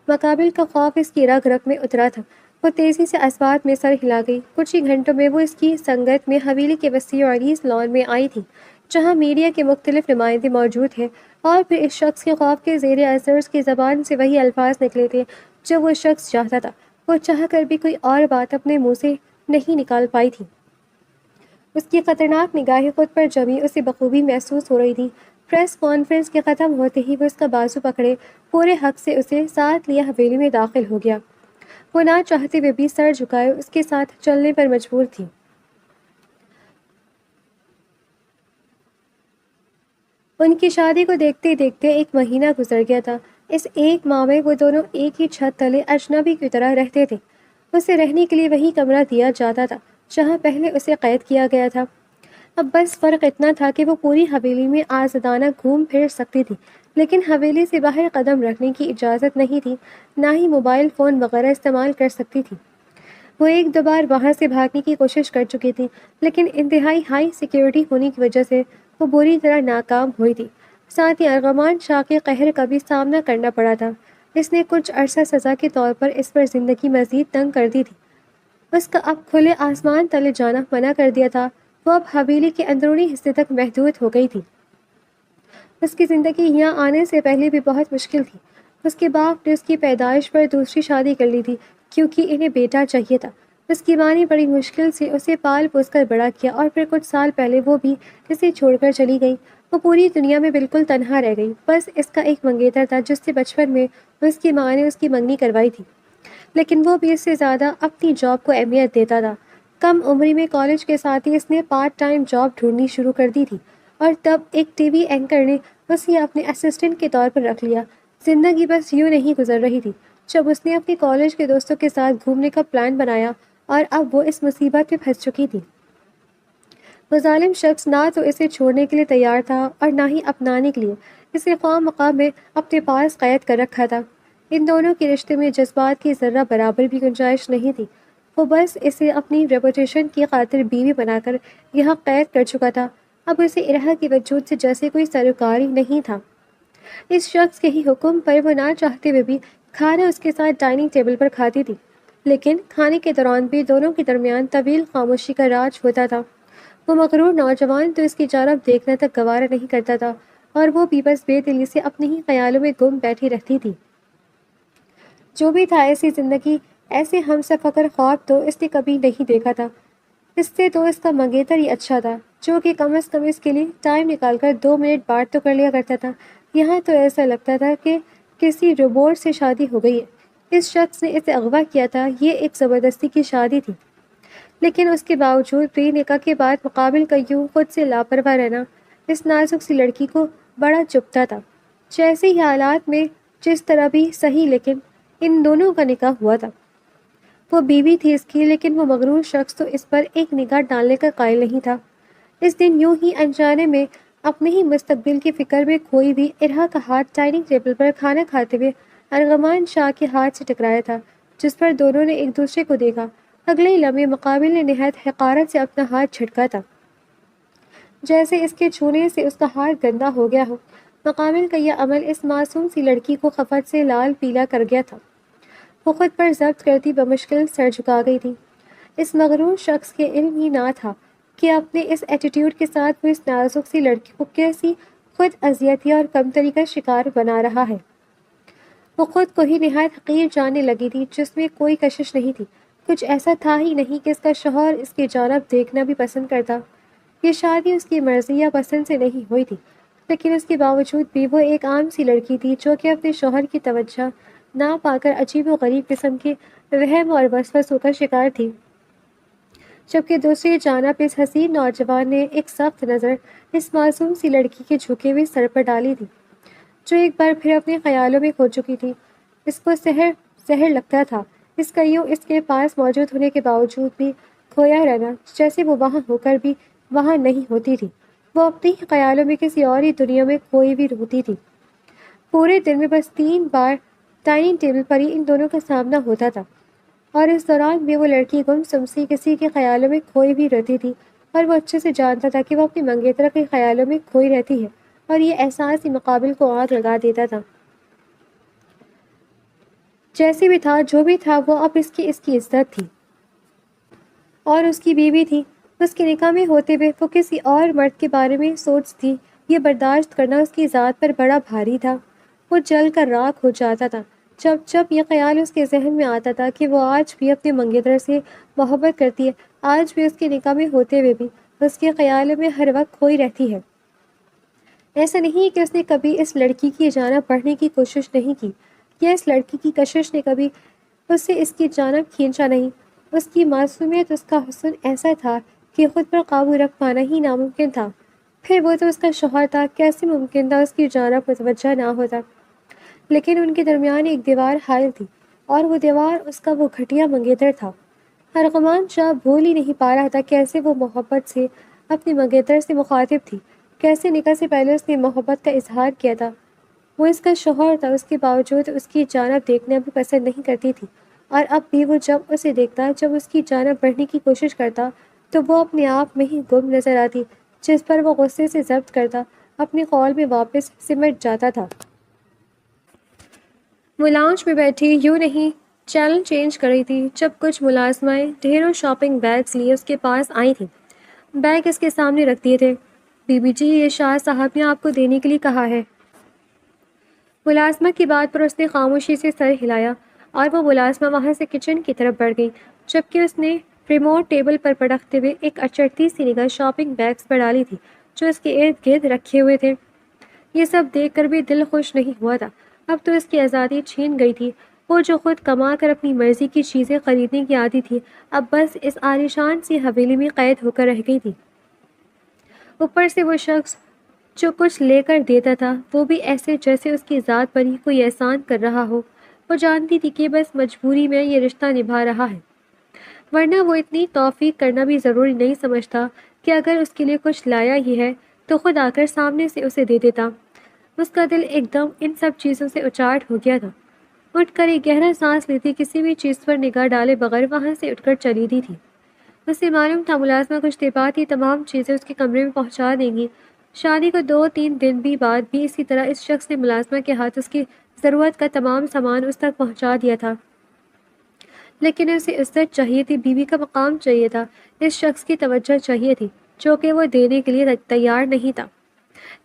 مقابل کا خوف اس کی رگ رگ میں اترا تھا۔ وہ تیزی سے اسبات میں سر ہلا گئی۔ کچھ ہی گھنٹوں میں وہ اس کی سنگت میں حویلی کے وسیع اور عریض لان میں آئی تھی، جہاں میڈیا کے مختلف نمائندے موجود تھے، اور پھر اس شخص کے خوف کے زیر اثر اس کی زبان سے وہی الفاظ نکلے تھے جو وہ شخص چاہتا تھا۔ وہ چاہ کر بھی کوئی اور بات اپنے منہ سے نہیں نکال پائی تھی۔ اس کی خطرناک نگاہیں خود پر جمی اسے بخوبی محسوس ہو رہی تھی۔ پریس کانفرنس کے ختم ہوتے ہی وہ اس کا بازو پکڑے پورے حق سے اسے ساتھ لیے حویلی میں داخل ہو گیا۔ وہ نہ چاہتے ہوئے بھی سر جھکائے اس کے ساتھ چلنے پر مجبور تھی۔ ان کی شادی کو دیکھتے دیکھتے ایک مہینہ گزر گیا تھا۔ اس ایک ماہ میں وہ دونوں ایک ہی چھت تلے اجنبی کی طرح رہتے تھے۔ اسے رہنے کے لیے وہی کمرہ دیا جاتا تھا جہاں پہلے اسے قید کیا گیا تھا۔ اب بس فرق اتنا تھا کہ وہ پوری حویلی میں آزادانہ گھوم پھر سکتی تھی، لیکن حویلی سے باہر قدم رکھنے کی اجازت نہیں تھی، نہ ہی موبائل فون وغیرہ استعمال کر سکتی تھی۔ وہ ایک دو بار وہاں سے بھاگنے کی کوشش کر چکی تھی، لیکن انتہائی ہائی سیکیورٹی ہونے کی وجہ سے وہ بری طرح ناکام ہوئی تھی۔ ساتھ ہی ارغمان شاہ کے قہر کا بھی سامنا کرنا پڑا تھا۔ اس نے کچھ عرصہ سزا کے طور پر اس پر زندگی مزید تنگ کر دی تھی۔ اس کا اب کھلے آسمان تلے جانا منع کر دیا تھا۔ وہ اب حویلی کے اندرونی حصے تک محدود ہو گئی تھی۔ اس کی زندگی یہاں آنے سے پہلے بھی بہت مشکل تھی۔ اس کے باپ نے اس کی پیدائش پر دوسری شادی کر لی تھی کیونکہ انہیں بیٹا چاہیے تھا۔ اس کی ماں نے بڑی مشکل سے اسے پال پوس کر بڑا کیا اور پھر کچھ سال پہلے وہ بھی اسے چھوڑ کر چلی گئی۔ وہ پوری دنیا میں بالکل تنہا رہ گئی۔ بس اس کا ایک منگیتر تھا جس سے بچپن میں اس کی ماں نے اس کی منگنی کروائی تھی، لیکن وہ بھی اس سے زیادہ اپنی جاب کو اہمیت دیتا تھا۔ کم عمری میں کالج کے ساتھ ہی اس نے پارٹ ٹائم جاب ڈھونڈنی شروع کر دی تھی اور تب ایک ٹی وی اینکر نے اسے اپنے اسسٹنٹ کے طور پر رکھ لیا۔ زندگی بس یوں نہیں گزر رہی تھی جب اس نے اپنے کالج کے دوستوں کے ساتھ گھومنے کا پلان بنایا اور اب وہ اس مصیبت میں پھنس چکی تھی۔ وہ ظالم شخص نہ تو اسے چھوڑنے کے لیے تیار تھا اور نہ ہی اپنانے کے لیے۔ اسے خواہ مخواہ میں اپنے پاس قید کر رکھا تھا۔ ان دونوں کے رشتے میں جذبات کی ذرہ برابر بھی گنجائش نہیں تھی۔ وہ بس اسے اپنی ریپوٹیشن کی خاطر بیوی بنا کر یہاں قید کر چکا تھا۔ اب اسے الہ کے وجود سے جیسے کوئی سروکار ہی نہیں تھا۔ اس شخص کے ہی حکم پر وہ نہ چاہتے ہوئے بھی کھانا اس کے ساتھ ڈائننگ ٹیبل پر کھاتی تھی، لیکن کھانے کے دوران بھی دونوں کے درمیان طویل خاموشی کا راج ہوتا تھا۔ وہ مغرور نوجوان تو اس کی جانب دیکھنا تک گوارا نہیں کرتا تھا اور وہ بھی بس بے دلی سے اپنے ہی خیالوں میں گم بیٹھی رہتی تھی۔ جو بھی تھا ایسی زندگی، ایسے ہم سفر خواب تو اس نے کبھی نہیں دیکھا تھا۔ اس سے تو اس کا منگیتر ہی اچھا تھا جو کہ کم از کم اس کے لیے ٹائم نکال کر 2 منٹ بات تو کر لیا کرتا تھا۔ یہاں تو ایسا لگتا تھا کہ کسی روبوٹ سے شادی ہو گئی ہے۔ اس شخص نے اسے اغوا کیا تھا، یہ ایک زبردستی کی شادی تھی، لیکن اس کے باوجود پری نکاح کے بعد مقابل کا یوں خود سے لاپرواہ رہنا اس نازک سی لڑکی کو بڑا چبھتا تھا۔ جیسے ہی حالات میں جس طرح بھی صحیح، لیکن ان دونوں کا نکاح ہوا تھا۔ وہ بیوی تھی اس کی، لیکن وہ مغرور شخص تو اس پر ایک نگاہ ڈالنے کا قائل نہیں تھا۔ اس دن یوں ہی انجانے میں اپنے ہی مستقبل کی فکر میں کھوئی ہوئی ارہا کا ہاتھ ڈائننگ ٹیبل پر کھانا کھاتے ہوئے ارغمان شاہ کے ہاتھ سے ٹکرایا تھا، جس پر دونوں نے ایک دوسرے کو دیکھا۔ اگلے ہی لمحے مقابل نے نہایت حقارت سے اپنا ہاتھ جھٹکا تھا، جیسے اس کے چھونے سے اس کا ہاتھ گندا ہو گیا ہو۔ مقابل کا یہ عمل اس معصوم سی لڑکی کو خفت سے لال پیلا کر گیا تھا۔ وہ خود پر ضبط کرتی بمشکل سر جھکا گئی تھی۔ اس مغرور شخص کے علم ہی نہ تھا کہ اپنے اس ایٹیٹیوڈ کے ساتھ وہ اس نازک سی لڑکی کو کیسی خود اذیتی اور کمتری کا شکار بنا رہا ہے۔ وہ خود کو ہی نہایت حقیر جاننے لگی تھی، جس میں کوئی کشش نہیں تھی۔ کچھ ایسا تھا ہی نہیں کہ اس کا شوہر اس کی جانب دیکھنا بھی پسند کرتا۔ یہ شادی اس کی مرضی یا پسند سے نہیں ہوئی تھی، لیکن اس کے باوجود بھی وہ ایک عام سی لڑکی تھی جو کہ اپنے شوہر کی توجہ نہ پا کر عجیب و غریب قسم کے وہم اور وسوسوں کا شکار تھی۔ جبکہ دوسری جانب اس حسین نوجوان نے ایک سخت نظر اس معصوم سی لڑکی کے جھکے ہوئے سر پر ڈالی تھی، جو ایک بار پھر اپنے خیالوں میں کھو چکی تھی۔ اس کو زہر لگتا تھا اس کا یوں اس کے پاس موجود ہونے کے باوجود بھی کھویا رہنا، جیسے وہ وہاں ہو کر بھی وہاں نہیں ہوتی تھی۔ وہ اپنے ہی خیالوں میں کسی اور ہی دنیا میں کھوئی بھی ہوتی تھی۔ پورے دن میں بس 3 بار ڈائننگ ٹیبل پر ہی ان دونوں کا سامنا ہوتا تھا، اور اس دوران بھی وہ لڑکی گمسم سی کسی کے خیالوں میں کھوئی بھی رہتی تھی، اور وہ اچھے سے جانتا تھا کہ وہ اپنی منگیترا کے خیالوں میں کھوئی رہتی ہے، اور یہ احساس ہی مقابل کو آگ لگا دیتا تھا۔ جیسے بھی تھا، جو بھی تھا، وہ اب اس کی عزت تھی اور اس کی بیوی تھی۔ اس کے نکاح میں ہوتے ہوئے وہ کسی اور مرد کے بارے میں سوچتی، یہ برداشت کرنا اس کی ذات پر بڑا بھاری تھا۔ وہ جل کر راکھ ہو جاتا تھا جب جب یہ خیال اس کے ذہن میں آتا تھا کہ وہ آج بھی اپنے منگیتر سے محبت کرتی ہے، آج بھی اس کے نکاح میں ہوتے ہوئے بھی اس کے خیالوں میں ہر وقت کھوئی رہتی ہے۔ ایسا نہیں کہ اس نے کبھی اس لڑکی کی جانب بڑھنے کی کوشش نہیں کی، یا اس لڑکی کی کشش نے کبھی اسے اس کی جانب کھینچا نہیں۔ اس کی معصومیت، اس کا حسن ایسا تھا کہ خود پر قابو رکھ پانا ہی ناممکن تھا۔ پھر وہ تو اس کا شوہر تھا، کیسے ممکن تھا اس کی جانب متوجہ نہ ہوتا؟ لیکن ان کے درمیان ایک دیوار حائل تھی، اور وہ دیوار اس کا وہ گھٹیا منگیتر تھا۔ ارغمان شاہ بھول ہی نہیں پا رہا تھا کیسے وہ محبت سے اپنی منگیتر سے مخاطب تھی۔ کیسے نکاح سے پہلے اس نے محبت کا اظہار کیا تھا۔ وہ اس کا شوہر تھا، اس کے باوجود اس کی جانب دیکھنا بھی پسند نہیں کرتی تھی، اور اب بھی وہ جب اسے دیکھتا، جب اس کی جانب بڑھنے کی کوشش کرتا، تو وہ اپنے آپ میں ہی گم نظر آتی، جس پر وہ غصے سے ضبط کرتا، اپنے قول میں واپس سمٹ جاتا تھا۔ وہ لاؤنج میں بیٹھی یوں نہیں چینل چینج کر رہی تھی جب کچھ ملازمائیں ڈھیروں شاپنگ بیگز لیے اس کے پاس آئی تھیں۔ بیگ اس کے سامنے رکھ دیے تھے۔ بی بی جی، یہ شاہ صاحب نے آپ کو دینے کے لیے کہا ہے۔ ملازمہ کی بات پر اس نے خاموشی سے سر ہلایا، اور وہ ملازمہ وہاں سے کچن کی طرف بڑھ گئی، جبکہ اس نے ریموٹ ٹیبل پر پٹکتے ہوئے ایک اچڑتی سی نگاہ شاپنگ بیگز پر ڈالی تھی جو اس کے ارد گرد رکھے ہوئے تھے۔ یہ سب دیکھ کر بھی دل خوش نہیں ہوا تھا۔ اب تو اس کی آزادی چھین گئی تھی۔ وہ جو خود کما کر اپنی مرضی کی چیزیں خریدنے کی عادی تھی، اب بس اس عالیشان سی حویلی میں قید ہو کر رہ گئی تھی۔ اوپر سے وہ شخص جو کچھ لے کر دیتا تھا، وہ بھی ایسے جیسے اس کی ذات پر ہی کوئی احسان کر رہا ہو۔ وہ جانتی تھی کہ بس مجبوری میں یہ رشتہ نبھا رہا ہے، ورنہ وہ اتنی توفیق کرنا بھی ضروری نہیں سمجھتا کہ اگر اس کے لیے کچھ لایا ہی ہے تو خود آ کر سامنے سے اسے دے دیتا۔ اس کا دل ایک دم ان سب چیزوں سے اچاٹ ہو گیا تھا۔ اٹھ کر ایک گہرا سانس لیتی، کسی بھی چیز پر نگاہ ڈالے بغیر وہاں سے اٹھ کر چلی دی تھی۔ اسے معلوم تھا ملازمہ کچھ دیر بعد یہ تمام چیزیں اس کے کمرے میں پہنچا دیں گی۔ شادی کو 2-3 دن بھی بعد بھی اسی طرح اس شخص نے ملازمہ کے ہاتھ اس کی ضرورت کا تمام سامان اس تک پہنچا دیا تھا۔ لیکن اسے عزت چاہیے تھی، بیوی کا مقام چاہیے تھا، اس شخص کی توجہ چاہیے تھی جو کہ وہ دینے کے لیے تیار نہیں تھا۔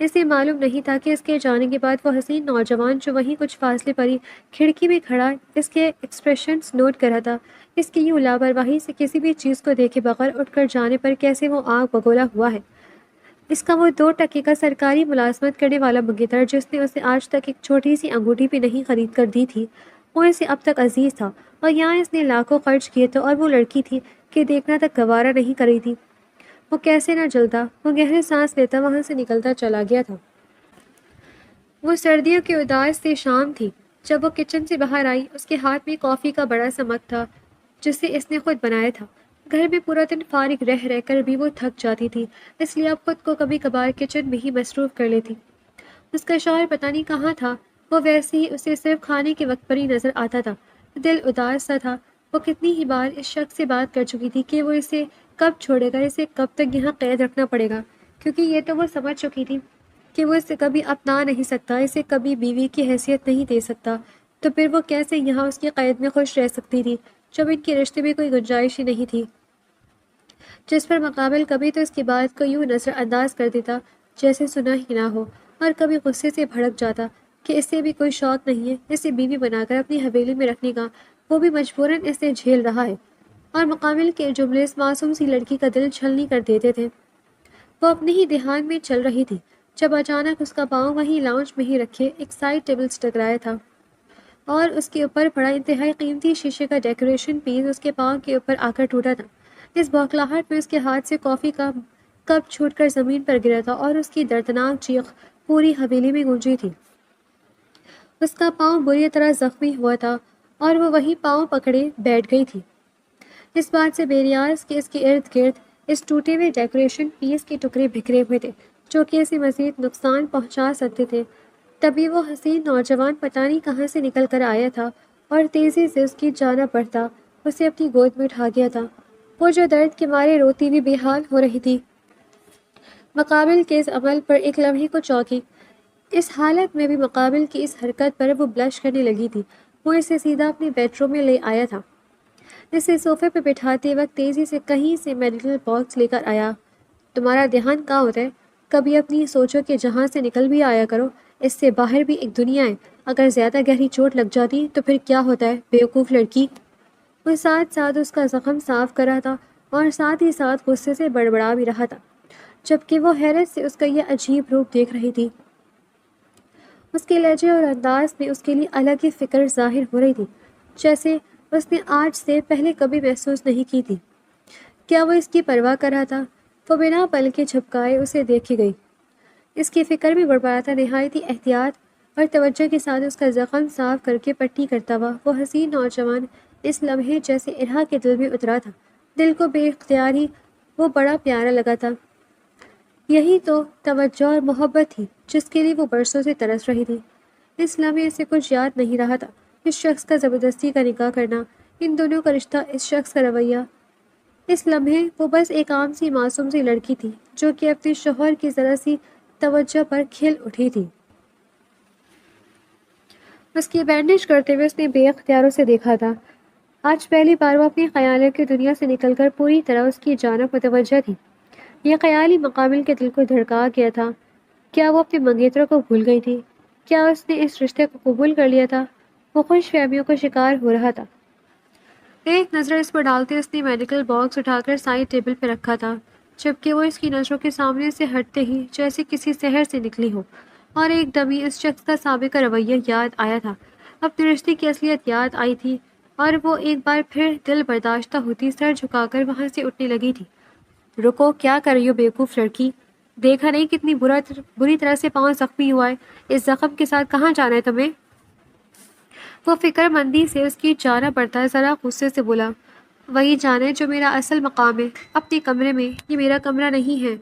اسے معلوم نہیں تھا کہ اس کے جانے کے بعد وہ حسین نوجوان جو وہیں کچھ فاصلے پر ہی کھڑکی میں کھڑا اس کے ایکسپریشنز نوٹ کر رہا تھا، اس کی یوں لاپرواہی سے کسی بھی چیز کو دیکھے بغیر اٹھ کر جانے پر کیسے وہ آنکھ بگولا ہوا ہے۔ اس کا وہ 2 ٹکے کا سرکاری ملازمت کرنے والا منگیتر جس نے اسے آج تک ایک چھوٹی سی انگوٹھی بھی نہیں خرید کر دی تھی، وہ اسے اب تک عزیز تھا، اور یہاں اس نے لاکھوں خرچ کیے تھے اور وہ لڑکی تھی کہ دیکھنا تک گوارا نہیں کری تھی۔ وہ کیسے نہ جلتا۔ وہ گہرے سانس لیتا وہاں سے نکلتا چلا گیا تھا۔ وہ سردیوں کی اداس سی شام تھی جب وہ کچن سے باہر آئی۔ اس کے ہاتھ میں کافی کا بڑا سا مگ تھا جسے اس نے خود بنایا تھا۔ گھر میں پورا دن فارغ رہ رہ کر بھی وہ تھک جاتی تھی، اس لیے اب خود کو کبھی کبھار کچن میں ہی مصروف کر لیتی۔ اس کا شوہر پتہ نہیں کہاں تھا، وہ ویسے ہی اسے صرف کھانے کے وقت پر ہی نظر آتا تھا۔ دل اداس سا تھا۔ وہ کتنی ہی بار اس شخص سے بات کر چکی تھی کہ وہ اسے کب چھوڑے گا، اسے کب تک یہاں قید رکھنا پڑے گا، کیونکہ یہ تو وہ سمجھ چکی تھی کہ وہ اسے کبھی اپنا نہیں سکتا، اسے کبھی بیوی کی حیثیت نہیں دے سکتا، تو پھر وہ کیسے یہاں اس کی قید میں خوش رہ سکتی تھی جب ان کے رشتے میں کوئی گنجائش ہی نہیں تھی۔ جس پر مقابل کبھی تو اس کی بات کو یوں نظر انداز کر دیتا جیسے سنا ہی نہ ہو، اور کبھی غصے سے بھڑک جاتا کہ اسے بھی کوئی شوق نہیں ہے اسے بیوی بنا کر اپنی حویلی میں رکھنے کا، وہ بھی مجبوراً اسے جھیل رہا ہے۔ اور مقابل کے جملے اس معصوم سی لڑکی کا دل چھلنی کر دیتے تھے۔ وہ اپنے ہی دھیان میں چل رہی تھی جب اچانک اس کا پاؤں وہیں لاؤنج میں ہی رکھے ایک سائڈ ٹیبل سے ٹکرایا تھا، اور اس کے اوپر پڑا انتہائی قیمتی شیشے کا ڈیکوریشن پیس اس کے پاؤں کے اوپر آ کر ٹوٹا تھا۔ اس بوکھلاہٹ میں اس کے ہاتھ سے کافی کا کپ چھوٹ کر زمین پر گرا تھا، اور اس کی دردناک چیخ پوری حویلی میں گونجی تھی۔ اس کا پاؤں بری طرح زخمی ہوا تھا، اور وہ وہیں پاؤں پکڑے بیٹھ گئی تھی، اس بات سے بے نیاز کہ اس کے ارد گرد اس ٹوٹے ہوئے ڈیکوریشن پیس کے ٹکڑے بکھرے ہوئے تھے جو کہ اسے مزید نقصان پہنچا سکتے تھے۔ تبھی وہ حسین نوجوان پتہ نہیں کہاں سے نکل کر آیا تھا، اور تیزی سے اس کی جانب بڑھتا اسے اپنی گود میں اٹھا گیا تھا۔ وہ جو درد کے مارے روتی ہوئی بے حال ہو رہی تھی، مقابل کے اس عمل پر ایک لمحے کو چونکی۔ اس حالت میں بھی مقابل کی اس حرکت پر وہ بلش کرنے لگی تھی۔ وہ اسے سیدھا اپنے بیڈ روم میں لے آیا تھا، اسے صوفے پہ بٹھاتے وقت تیزی سے کہیں سے میڈیکل باکس لے کر آیا۔ تمہارا دھیان کہاں ہوتا ہے؟ کبھی اپنی سوچو کہ جہاں سے نکل بھی آیا کرو، اس سے باہر بھی ایک دنیا ہے، اگر زیادہ گہری چوٹ لگ جاتی تو پھر کیا ہوتا ہے بیوقوف لڑکی۔ وہ ساتھ ساتھ اس کا زخم صاف کر رہا تھا اور ساتھ ہی ساتھ غصے سے بڑبڑا بھی رہا تھا، جبکہ وہ حیرت سے اس کا یہ عجیب روپ دیکھ رہی تھی۔ اس کے لہجے اور انداز میں اس کے لیے الگ ہی فکر ظاہر ہو رہی تھی، جیسے اس نے آج سے پہلے کبھی محسوس نہیں کی تھی۔ کیا وہ اس کی پرواہ کر رہا تھا؟ وہ بنا پل کے جھپکائے اسے دیکھے گئی۔ اس کی فکر میں بڑبڑا تھا، نہایت ہی احتیاط اور توجہ کے ساتھ اس کا زخم صاف کر کے پٹی کرتا ہوا وہ حسین نوجوان اس لمحے جیسے ارہا کے دل میں اترا تھا۔ دل کو بے اختیار ہی وہ بڑا پیارا لگا تھا۔ یہی تو توجہ اور محبت تھی جس کے لیے وہ برسوں سے ترس رہی تھی۔ اس لمحے سے کچھ یاد نہیں رہا تھا، اس شخص کا زبردستی کا نکاح کرنا، ان دونوں کا رشتہ، اس شخص کا رویہ۔ اس لمحے وہ بس ایک عام سی معصوم سی لڑکی تھی جو کہ اپنے شوہر کی ذرا سی توجہ پر کھل اٹھی تھی۔ اس کی بینڈیج کرتے ہوئے اس نے بے اختیار اسے دیکھا تھا۔ آج پہلی بار وہ اپنی خیالات کی دنیا سے نکل کر پوری طرح اس کی جانب متوجہ تھی۔ یہ خیال ہی مقابل کے دل کو دھڑکا گیا تھا۔ کیا وہ اپنے منگیتروں کو بھول گئی تھی؟ کیا اس نے اس رشتے کو قبول کر لیا تھا؟ وہ خوش فہمیوں کا شکار ہو رہا تھا۔ ایک نظر اس پر ڈالتے اس نے میڈیکل باکس اٹھا کر سائڈ ٹیبل پہ رکھا تھا، جبکہ وہ اس کی نظروں کے سامنے سے ہٹتے ہی جیسے کسی سحر سے نکلی ہو، اور ایک دمی اس شخص کا سابقہ رویہ یاد آیا تھا، اپنے رشتے کی اصلیت یاد آئی تھی، اور وہ ایک بار پھر دل برداشتہ ہوتی سر جھکا کر وہاں سے اٹھنے لگی تھی۔ رکو، کیا کر رہی ہو بیوقوف لڑکی؟ دیکھا نہیں کتنی بری طرح سے پاؤں زخمی ہوا ہے؟ اس زخم کے ساتھ کہاں جانا ہے تمہیں؟ وہ فکر مندی سے اس کی جانب بڑھتا ذرا غصے سے بولا، وہی جانے جو میرا اصل مقام ہے، اپنے کمرے میں، یہ میرا کمرہ نہیں ہے۔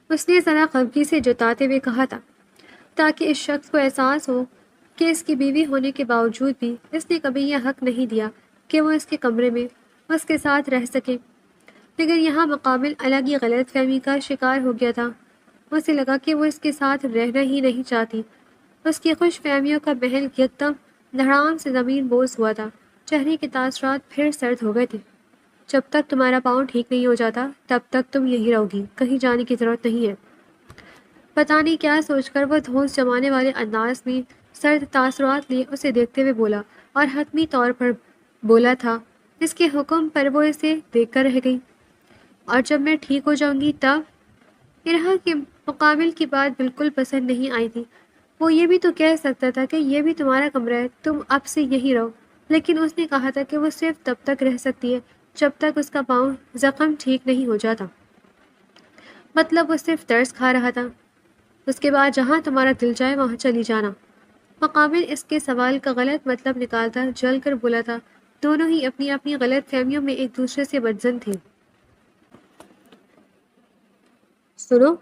اس نے ذرا خفگی سے جتاتے ہوئے کہا تھا، تاکہ اس شخص کو احساس ہو کہ اس کی بیوی ہونے کے باوجود بھی اس نے کبھی یہ حق نہیں دیا کہ وہ اس کے کمرے میں اس کے ساتھ رہ سکے۔ لیکن یہاں مقابل الگ ہی غلط فہمی کا شکار ہو گیا تھا۔ اسے لگا کہ وہ اس کے ساتھ رہنا ہی نہیں چاہتی۔ اس کی خوش فہمیوں کا محل یکدم دھڑام سے زمین بوس ہوا تھا، چہرے کے تاثرات پھر سرد ہو گئے تھے۔ جب تک تمہارا پاؤں ٹھیک نہیں ہو جاتا تب تک تم یہی رہو گی، کہیں جانے کی ضرورت نہیں ہے۔ پتہ نہیں کیا سوچ کر وہ دھونس جمانے والے انداز میں سرد تاثرات لیے اسے دیکھتے ہوئے بولا، اور حتمی طور پر بولا تھا۔ اس کے حکم پر وہ اسے دیکھ کر رہ گئی۔ اور جب میں ٹھیک ہو جاؤں گی تب؟ ارہا کے مقابل کی بات بالکل پسند نہیں آئی تھی۔ وہ یہ بھی تو کہہ سکتا تھا کہ یہ بھی تمہارا کمرہ ہے، تم اب سے یہی رہو، لیکن اس نے کہا تھا کہ وہ صرف تب تک رہ سکتی ہے جب تک اس کا پاؤں زخم ٹھیک نہیں ہو جاتا۔ مطلب وہ صرف ترس کھا رہا تھا، اس کے بعد جہاں تمہارا دل جائے وہاں چلی جانا۔ مقابل اس کے سوال کا غلط مطلب نکالتا جل کر بولا تھا۔ دونوں ہی اپنی اپنی غلط فہمیوں میں ایک دوسرے سے بدظن تھے۔ سنو،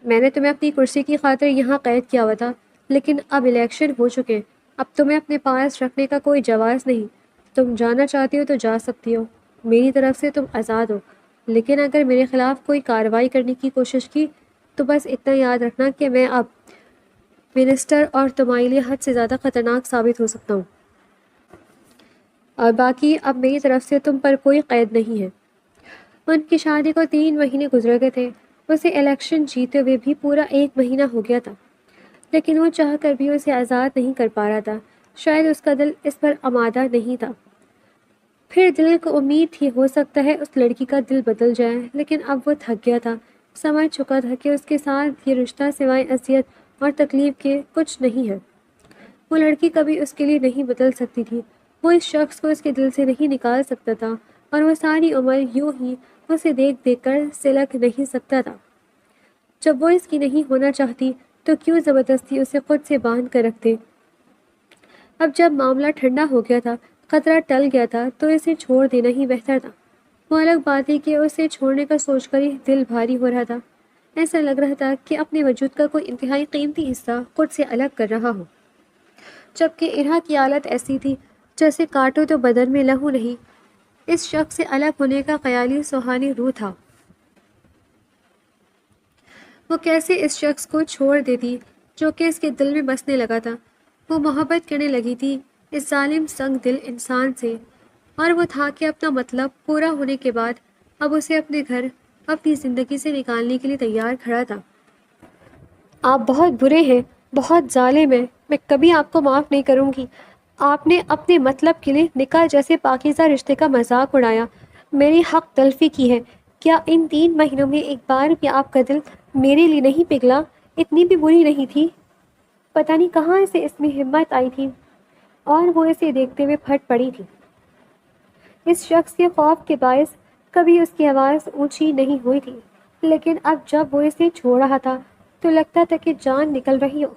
میں نے تمہیں اپنی کرسی کی خاطر یہاں قید کیا ہوا تھا، لیکن اب الیکشن ہو چکے، اب تمہیں اپنے پاس رکھنے کا کوئی جواز نہیں۔ تم جانا چاہتی ہو تو جا سکتی ہو، میری طرف سے تم آزاد ہو، لیکن اگر میرے خلاف کوئی کارروائی کرنے کی کوشش کی تو بس اتنا یاد رکھنا کہ میں اب منسٹر اور تمہارے لیے حد سے زیادہ خطرناک ثابت ہو سکتا ہوں۔ اور باقی اب میری طرف سے تم پر کوئی قید نہیں ہے۔ ان کی شادی کو 3 مہینے گزر گئے تھے، اسے الیکشن جیتے ہوئے بھی پورا 1 مہینہ ہو گیا تھا، لیکن وہ چاہ کر بھی اسے آزاد نہیں کر پا رہا تھا۔ شاید اس کا دل اس پر آمادہ نہیں تھا۔ پھر دل کو امید تھی ہو سکتا ہے اس لڑکی کا دل بدل جائے، لیکن اب وہ تھک گیا تھا، سمجھ چکا تھا کہ اس کے ساتھ یہ رشتہ سوائے اذیت اور تکلیف کے کچھ نہیں ہے۔ وہ لڑکی کبھی اس کے لیے نہیں بدل سکتی تھی، وہ اس شخص کو اس کے دل سے نہیں نکال سکتا تھا، اور وہ ساری عمر یوں ہی اسے دیکھ دیکھ کر سلک نہیں سکتا تھا۔ جب وہ اس کی نہیں ہونا چاہتی تو کیوں زبردستی اسے خود سے باندھ کر رکھتے؟ اب جب معاملہ ٹھنڈا ہو گیا تھا، خطرہ ٹل گیا تھا، تو اسے چھوڑ دینا ہی بہتر تھا۔ وہ الگ بات ہے کہ اسے چھوڑنے کا سوچ کر ہی دل بھاری ہو رہا تھا۔ ایسا لگ رہا تھا کہ اپنے وجود کا کوئی انتہائی قیمتی حصہ خود سے الگ کر رہا ہو، جبکہ ارہا کی حالت ایسی تھی جیسے کاٹو تو بدن میں لہو نہیں۔ اس شخص سے الگ ہونے کا خیالی سہانی روح تھا۔ وہ کیسے اس شخص کو چھوڑ دیتی جو کہ اس کے دل میں بسنے لگا تھا؟ وہ محبت کرنے لگی تھی اس ظالم سنگ دل انسان سے، اور وہ تھا کہ اپنا مطلب پورا ہونے کے بعد اب اسے اپنے گھر، اپنی زندگی سے نکالنے کے لیے تیار کھڑا تھا۔ آپ بہت برے ہیں، بہت ظالم ہیں، میں کبھی آپ کو معاف نہیں کروں گی۔ آپ نے اپنے مطلب کے لیے نکاح جیسے پاکیزہ رشتے کا مذاق اڑایا، میری حق تلفی کی ہے۔ کیا ان 3 مہینوں میں ایک بار بھی آپ کا دل میرے لیے نہیں پگھلا؟ اتنی بھی بری نہیں تھی؟ پتہ نہیں کہاں سے اس میں ہمت آئی تھی، اور وہ اسے دیکھتے ہوئے پھٹ پڑی تھی۔ اس شخص کے خوف کے باعث کبھی اس کی آواز اونچی نہیں ہوئی تھی، لیکن اب جب وہ اسے چھوڑ رہا تھا تو لگتا تھا کہ جان نکل رہی ہو۔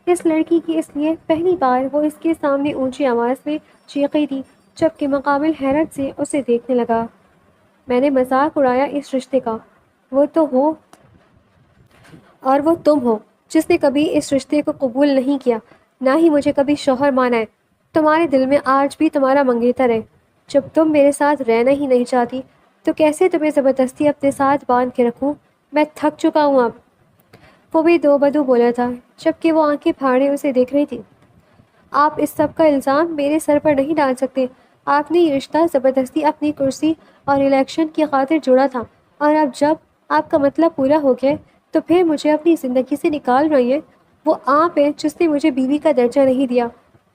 اس لڑکی کی اس لیے پہلی بار وہ اس کے سامنے اونچی آواز میں چیخی تھی، جبکہ مقابل حیرت سے اسے دیکھنے لگا۔ میں نے مذاق اڑایا اس رشتے کا، وہ تو ہو اور وہ تم ہو جس نے کبھی اس رشتے کو قبول نہیں کیا، نہ ہی مجھے کبھی شوہر مانا ہے۔ تمہارے دل میں آج بھی تمہارا منگیتر ہے۔ جب تم میرے ساتھ رہنا ہی نہیں چاہتی تو کیسے تمہیں زبردستی اپنے ساتھ باندھ کے رکھوں؟ میں تھک چکا ہوں اب۔ وہ بھی دو بدو بولا تھا جبکہ وہ آنکھیں پھاڑے اسے دیکھ رہی تھی۔ آپ اس سب کا الزام میرے سر پر نہیں ڈال سکتے۔ آپ نے یہ رشتہ زبردستی اپنی کرسی اور الیکشن کی خاطر جوڑا تھا، اور اب جب آپ کا مطلب پورا ہو گیا تو پھر مجھے اپنی زندگی سے نکال رہی ہیں۔ وہ آپ ہے جس نے مجھے بیوی کا درجہ نہیں دیا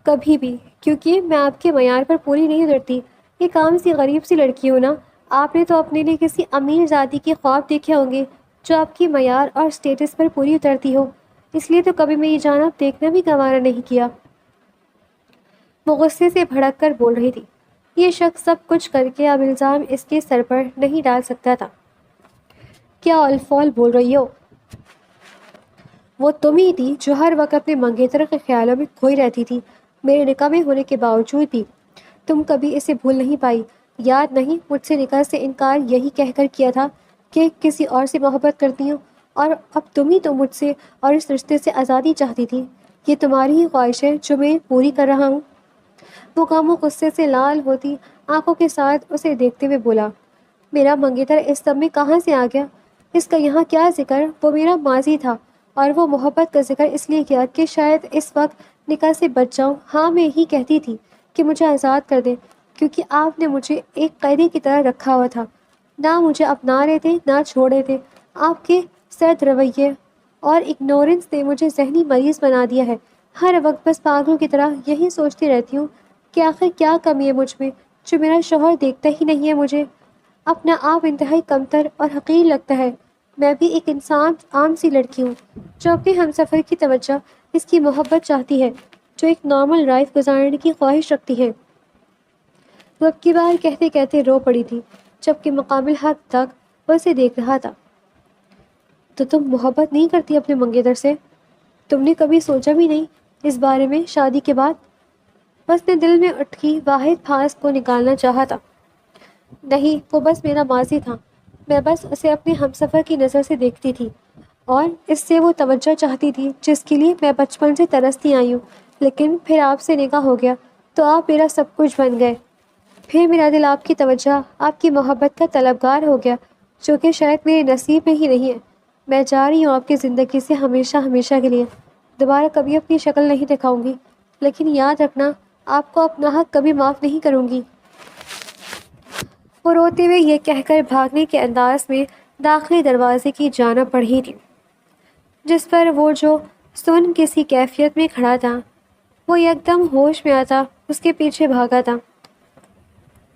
کبھی بھی، کیونکہ میں آپ کے معیار پر پوری نہیں اترتی۔ ایک عام سی غریب سی لڑکی ہوں نا۔ آپ نے تو اپنے لیے کسی امیر ذاتی کے خواب دیکھے ہوں گے جو آپ کی معیار اور سٹیٹس پر پوری اترتی ہو، اس لیے تو کبھی میری جانب دیکھنا بھی گوارا نہیں کیا۔ وہ غصے سے بھڑک کر بول رہی تھی۔ یہ شخص سب کچھ کر کے اب الزام اس کے سر پر نہیں ڈال سکتا تھا۔ کیا الفول بول رہی ہو؟ وہ تم ہی تھی جو ہر وقت اپنے منگیتر کے خیالوں میں کھوئی رہتی تھی، میرے نکاح میں ہونے کے باوجود بھی۔ تم کبھی اسے بھول نہیں پائی۔ یاد نہیں مجھ سے نکاح سے انکار یہی کہہ کر کیا تھا کہ کسی اور سے محبت کرتی ہوں، اور اب تم ہی تو مجھ سے اور اس رشتے سے آزادی چاہتی تھی۔ یہ تمہاری ہی خواہش ہے جو میں پوری کر رہا ہوں۔ وہ غم و غصے سے لال ہوتی آنکھوں کے ساتھ اسے دیکھتے ہوئے بولا، میرا منگیتر اس سب میں کہاں سے آ گیا؟ اس کا یہاں کیا ذکر؟ وہ میرا ماضی تھا، اور وہ محبت کا ذکر اس لیے کیا کہ شاید اس وقت نکاح سے بچ جاؤں۔ ہاں میں ہی کہتی تھی کہ مجھے آزاد کر دیں، کیونکہ آپ نے مجھے ایک قیدی کی طرح رکھا ہوا تھا، نہ مجھے اپنا رہے تھے نہ چھوڑ رہے تھے۔ آپ کے سرد رویے اور اگنورنس نے مجھے ذہنی مریض بنا دیا ہے۔ ہر وقت بس پاگلوں کی طرح یہی سوچتی رہتی ہوں کہ آخر کیا کمی ہے مجھ میں جو میرا شوہر دیکھتا ہی نہیں ہے مجھے۔ اپنا آپ انتہائی کمتر اور حقیر لگتا ہے۔ میں بھی ایک انسان عام سی لڑکی ہوں جو اپنے ہمسفر کی توجہ، اس کی محبت چاہتی ہے، جو ایک نارمل لائف گزارنے کی خواہش رکھتی ہے۔ وہ اب کی بار کہتے کہتے رو پڑی تھی جبکہ مقابل حق تک وہ اسے دیکھ رہا تھا۔ تو تم محبت نہیں کرتی اپنے منگیتر سے؟ تم نے کبھی سوچا بھی نہیں اس بارے میں شادی کے بعد؟ بس نے دل میں اٹکی واحد پھانس کو نکالنا چاہا تھا۔ نہیں، وہ بس میرا ماضی تھا۔ میں بس اسے اپنے ہمسفر کی نظر سے دیکھتی تھی اور اس سے وہ توجہ چاہتی تھی جس کے لیے میں بچپن سے ترستی آئی ہوں۔ لیکن پھر آپ سے نکاح ہو گیا تو آپ میرا سب کچھ بن گئے۔ پھر میرا دل آپ کی توجہ، آپ کی محبت کا طلبگار ہو گیا، جو کہ شاید میرے نصیب میں ہی نہیں ہے۔ میں جا رہی ہوں آپ کی زندگی سے ہمیشہ ہمیشہ کے لیے۔ دوبارہ کبھی اپنی شکل نہیں دکھاؤں گی، لیکن یاد رکھنا آپ کو اپنا حق کبھی معاف نہیں کروں گی۔ وہ روتے ہوئے یہ کہہ کر بھاگنے کے انداز میں داخلی دروازے کی جانب بڑھی تھی، جس پر وہ جو سن کسی کیفیت میں کھڑا تھا وہ یکدم ہوش میں آتا اس کے پیچھے بھاگا تھا۔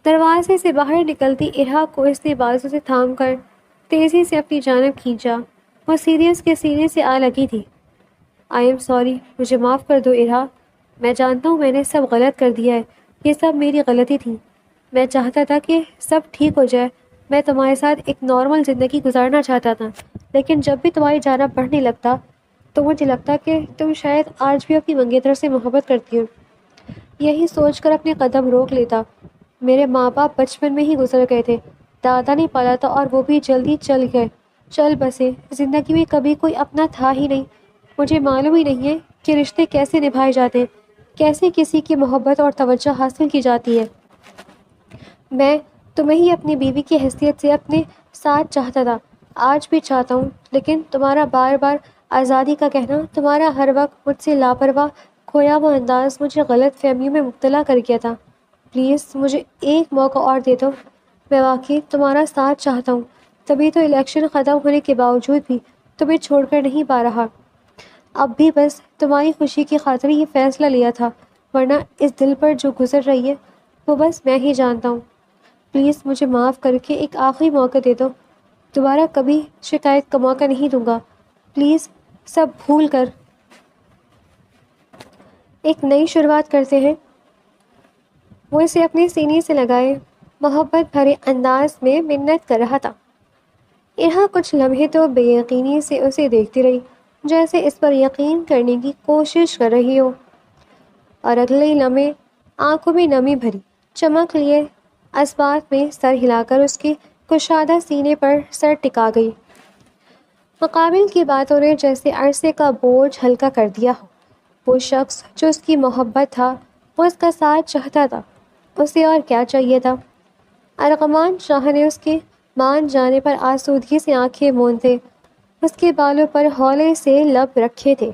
دروازے سے باہر نکلتی ارہا کو اس نے بازو سے تھام کر تیزی سے اپنی جانب کھینچا۔ وہ سیریس کے سینے سے آ لگی تھی۔ آئی ایم سوری، مجھے معاف کر دو ارہا۔ میں جانتا ہوں میں نے سب غلط کر دیا ہے، یہ سب میری غلطی تھی۔ میں چاہتا تھا کہ سب ٹھیک ہو جائے، میں تمہارے ساتھ ایک نارمل زندگی گزارنا چاہتا تھا، لیکن جب بھی تمہاری جانب بڑھنے لگتا تو مجھے لگتا کہ تم شاید آج بھی اپنی منگیتر سے محبت کرتی ہو۔ یہی سوچ کر اپنے قدم روک لیتا۔ میرے ماں باپ بچپن میں ہی گزر گئے تھے، دادا نے پالا تھا اور وہ بھی جلدی چل بسے۔ زندگی میں کبھی کوئی اپنا تھا ہی نہیں۔ مجھے معلوم ہی نہیں ہے کہ رشتے کیسے نبھائے جاتے ہیں، کیسے کسی کی محبت اور توجہ حاصل کی جاتی ہے۔ میں تمہیں ہی اپنی بیوی کی حیثیت سے اپنے ساتھ چاہتا تھا، آج بھی چاہتا ہوں، لیکن تمہارا بار بار آزادی کا کہنا، تمہارا ہر وقت مجھ سے لاپرواہ کھویا ہوا انداز مجھے غلط فہمیوں میں مبتلا کر گیا تھا۔ پلیز مجھے ایک موقع اور دے دو۔ میں واقعی تمہارا ساتھ چاہتا ہوں، تبھی تو الیکشن ختم ہونے کے باوجود بھی تمہیں چھوڑ کر نہیں پا رہا۔ اب بھی بس تمہاری خوشی کی خاطر یہ فیصلہ لیا تھا، ورنہ اس دل پر جو گزر رہی ہے وہ بس میں ہی جانتا ہوں۔ پلیز مجھے معاف کر کے ایک آخری موقع دے دو۔ دوبارہ کبھی شکایت کا موقع نہیں دوں گا۔ پلیز سب بھول کر ایک نئی شروعات کرتے ہیں۔ وہ اسے اپنے سینے سے لگائے محبت بھرے انداز میں منت کر رہا تھا۔ ارہا کچھ لمحے تو بے یقینی سے اسے دیکھتی رہی، جیسے اس پر یقین کرنے کی کوشش کر رہی ہو، اور اگلے لمحے آنکھوں میں نمی بھری چمک لیے اسبات میں سر ہلا کر اس کے کشادہ سینے پر سر ٹکا گئی۔ مقابل کی باتوں نے جیسے عرصے کا بوجھ ہلکا کر دیا ہو۔ وہ شخص جو اس کی محبت تھا، وہ اس کا ساتھ چاہتا تھا، اسے اور کیا چاہیے تھا؟ ارغمان شاہ نے اس کے مان جانے پر آسودگی سے آنکھیں موندے اس کے بالوں پر ہولے سے لب رکھے تھے۔